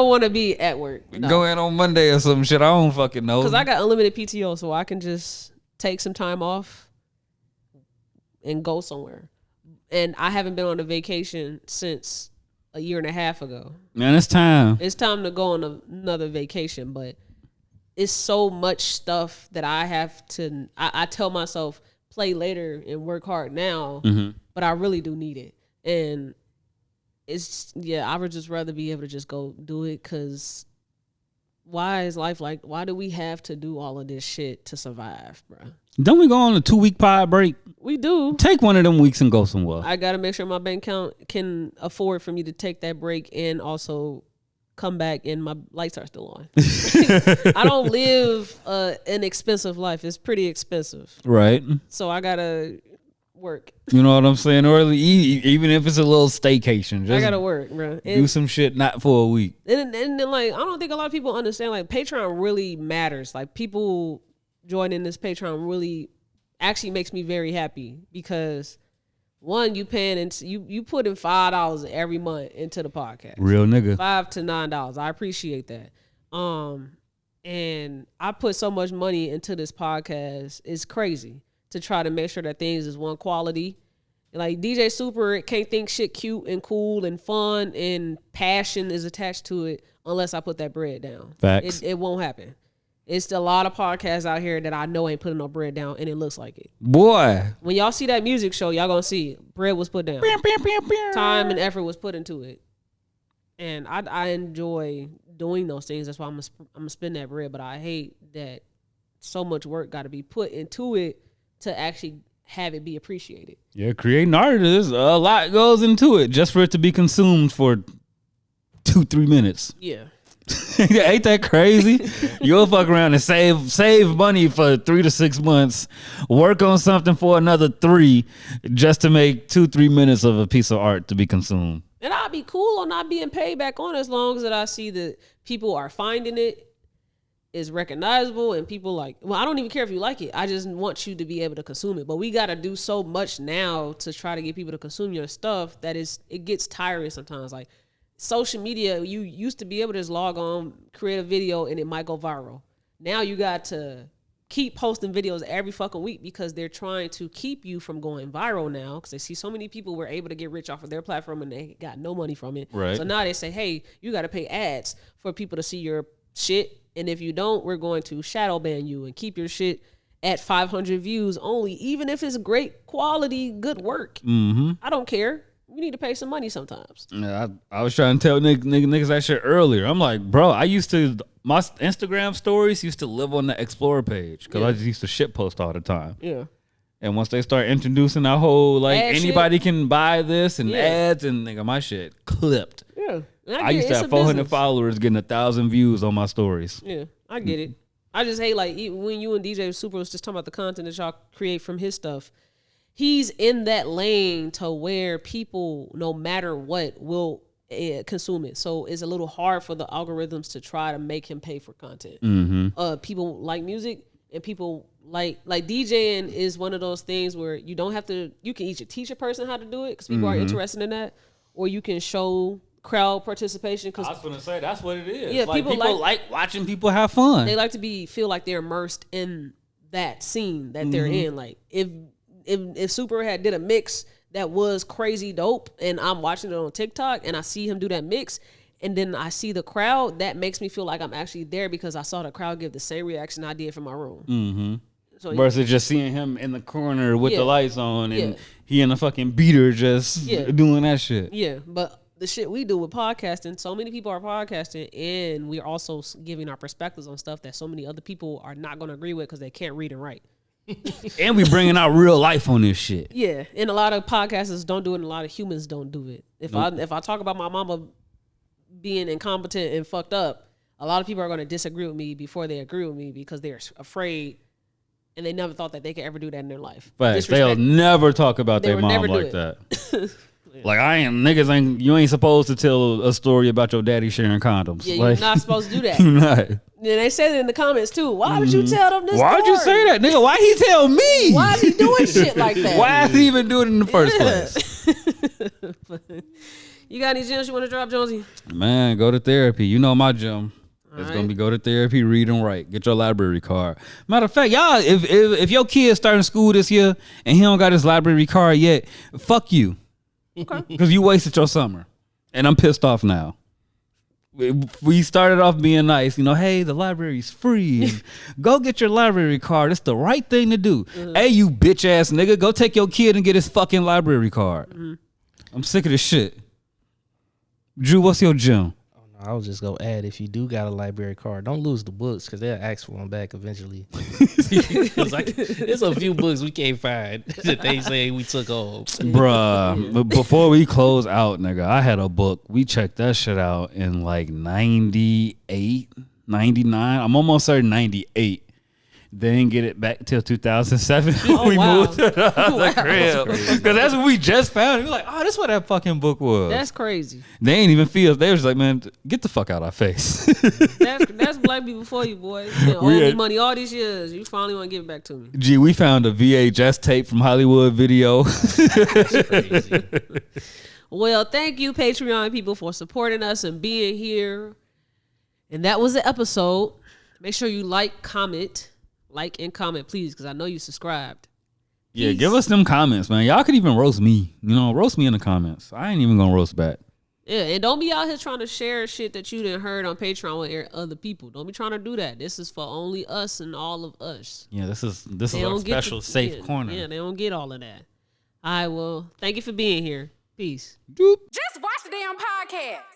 want to be at work. No. Go in on Monday or some shit. I don't fucking know. Because I got unlimited PTO, so I can just take some time off and go somewhere. And I haven't been on a vacation since a year and a half ago. Man, it's time. It's time to go on another vacation, but it's so much stuff that I have to. I tell myself play later and work hard now, but I really do need it. And I would just rather be able to just go do it, because why is life like, why do we have to do all of this shit to survive, bro? Don't we go on a 2-week pod break? We do. Take one of them weeks and go somewhere. I got to make sure my bank account can afford for me to take that break and also come back and my lights are still on. I don't live an expensive life. It's pretty expensive. Right. So I got to work. You know what I'm saying? Or even if it's a little staycation. Just I got to work, bro. Do some shit not for a week. And then, like, I don't think a lot of people understand, like, Patreon really matters. Like, people joining this Patreon really actually makes me very happy, because one, you paying and you put in $5 every month into the podcast. Real nigga. $5 to $9. I appreciate that. And I put so much money into this podcast. It's crazy to try to make sure that things is one quality. Like, DJ Super can't think shit cute and cool and fun and passion is attached to it unless I put that bread down. Facts. It won't happen. It's a lot of podcasts out here that I know ain't putting no bread down, and it looks like it. Boy. When y'all see that music show, y'all gonna see bread was put down. Time and effort was put into it. And I enjoy doing those things. That's why I'm gonna spend that bread. But I hate that so much work got to be put into it to actually have it be appreciated. Yeah, creating art is a lot goes into it just for it to be consumed for 2-3 minutes. Yeah. Ain't that crazy? You'll fuck around and save money for 3 to 6 months, work on something for another 3 just to make 2-3 minutes of a piece of art to be consumed. And I'll be cool on not being paid back on, as long as that I see that people are finding it, is recognizable, and people like, well, I don't even care if you like it. I just want you to be able to consume it. But we got to do so much now to try to get people to consume your stuff that it gets tiring sometimes. Like, social media, you used to be able to just log on, create a video, and it might go viral. Now you got to keep posting videos every fucking week, because they're trying to keep you from going viral now, because they see so many people were able to get rich off of their platform and they got no money from it. Right. So now they say, hey, you got to pay ads for people to see your shit, and if you don't, we're going to shadow ban you and keep your shit at 500 views only, even if it's great quality, good work. Mm-hmm. I don't care. You need to pay some money sometimes. Yeah, I was trying to tell niggas that shit earlier. I'm like, bro, my Instagram stories used to live on the Explorer page, because I just used to shit post all the time. Yeah. And once they start introducing that whole, like, Ad anybody shit. Can buy this and ads, and nigga, my shit clipped. Yeah. I used to have 400 followers getting 1,000 views on my stories. Yeah, I get it. I just hate, like, when you and DJ Super was just talking about the content that y'all create from his stuff. He's in that lane to where people, no matter what, will consume it. So it's a little hard for the algorithms to try to make him pay for content. Mm-hmm. People like music, and people like DJing is one of those things where you don't have to. You can either teach a person how to do it, because people are interested in that, or you can show crowd participation. Cause I was gonna say that's what it is. Yeah, like, people like watching people have fun. They like to feel like they're immersed in that scene that they're in. Like, if Super did a mix that was crazy dope, and I'm watching it on TikTok and I see him do that mix, and then I see the crowd, that makes me feel like I'm actually there, because I saw the crowd give the same reaction I did from my room. Mm-hmm. So, versus just seeing him in the corner with the lights on, and he in a fucking beater just doing that shit. Yeah, but the shit we do with podcasting, so many people are podcasting, and we're also giving our perspectives on stuff that so many other people are not going to agree with because they can't read and write. And we bringing out real life on this shit. Yeah, and a lot of podcasters don't do it, and a lot of humans don't do it. If I talk about my mama being incompetent and fucked up, a lot of people are going to disagree with me before they agree with me because they're afraid and they never thought that they could ever do that in their life. But they'll never talk about their mom like that. Like you ain't supposed to tell a story about your daddy sharing condoms. Yeah, like, you're not supposed to do that. You're not. And they said it in the comments too. Why would you tell them this? Why would you say that, nigga? Why he tell me? Why is he doing shit like that? Why is he even doing it in the first place? You got any gems you want to drop, Jonesy? Man, go to therapy. You know my gem. It's gonna be go to therapy, read and write. Get your library card. Matter of fact, y'all, if your kid's starting school this year and he don't got his library card yet, fuck you. Okay. Because you wasted your summer. And I'm pissed off now. We started off being nice, hey, the library's free. Go get your library card. It's the right thing to do. Hey, you bitch ass nigga, go take your kid and get his fucking library card. I'm sick of this shit. Drew, what's your gem? I was just gonna add, if you do got a library card, don't lose the books because they'll ask for them back eventually. There's a few books we can't find that they say we took home. Bruh, but before we close out, nigga, I had a book. We checked that shit out in like 98, 99. I'm almost certain 98. They didn't get it back till 2007. We moved to the other crib. Because that's what we just found. We were like, this is what that fucking book was. That's crazy. They ain't even feel us. They was like, man, get the fuck out our face. that's black people for you, boy. You owe me money all these years. You finally want to give it back to me. Gee, we found a VHS tape from Hollywood Video. That's crazy. Well, thank you, Patreon people, for supporting us and being here. And that was the episode. Make sure you like, comment, please, because I know you subscribed. Yeah, give us them comments, man. Y'all could even roast me. Roast me in the comments. I ain't even gonna roast back. Yeah, and don't be out here trying to share shit that you didn't heard on Patreon with other people. Don't be trying to do that. This is for only us and all of us. Yeah, this is our special safe corner. Yeah, they don't get all of that. All right, well, thank you for being here. Peace. Doop. Just watch the damn podcast.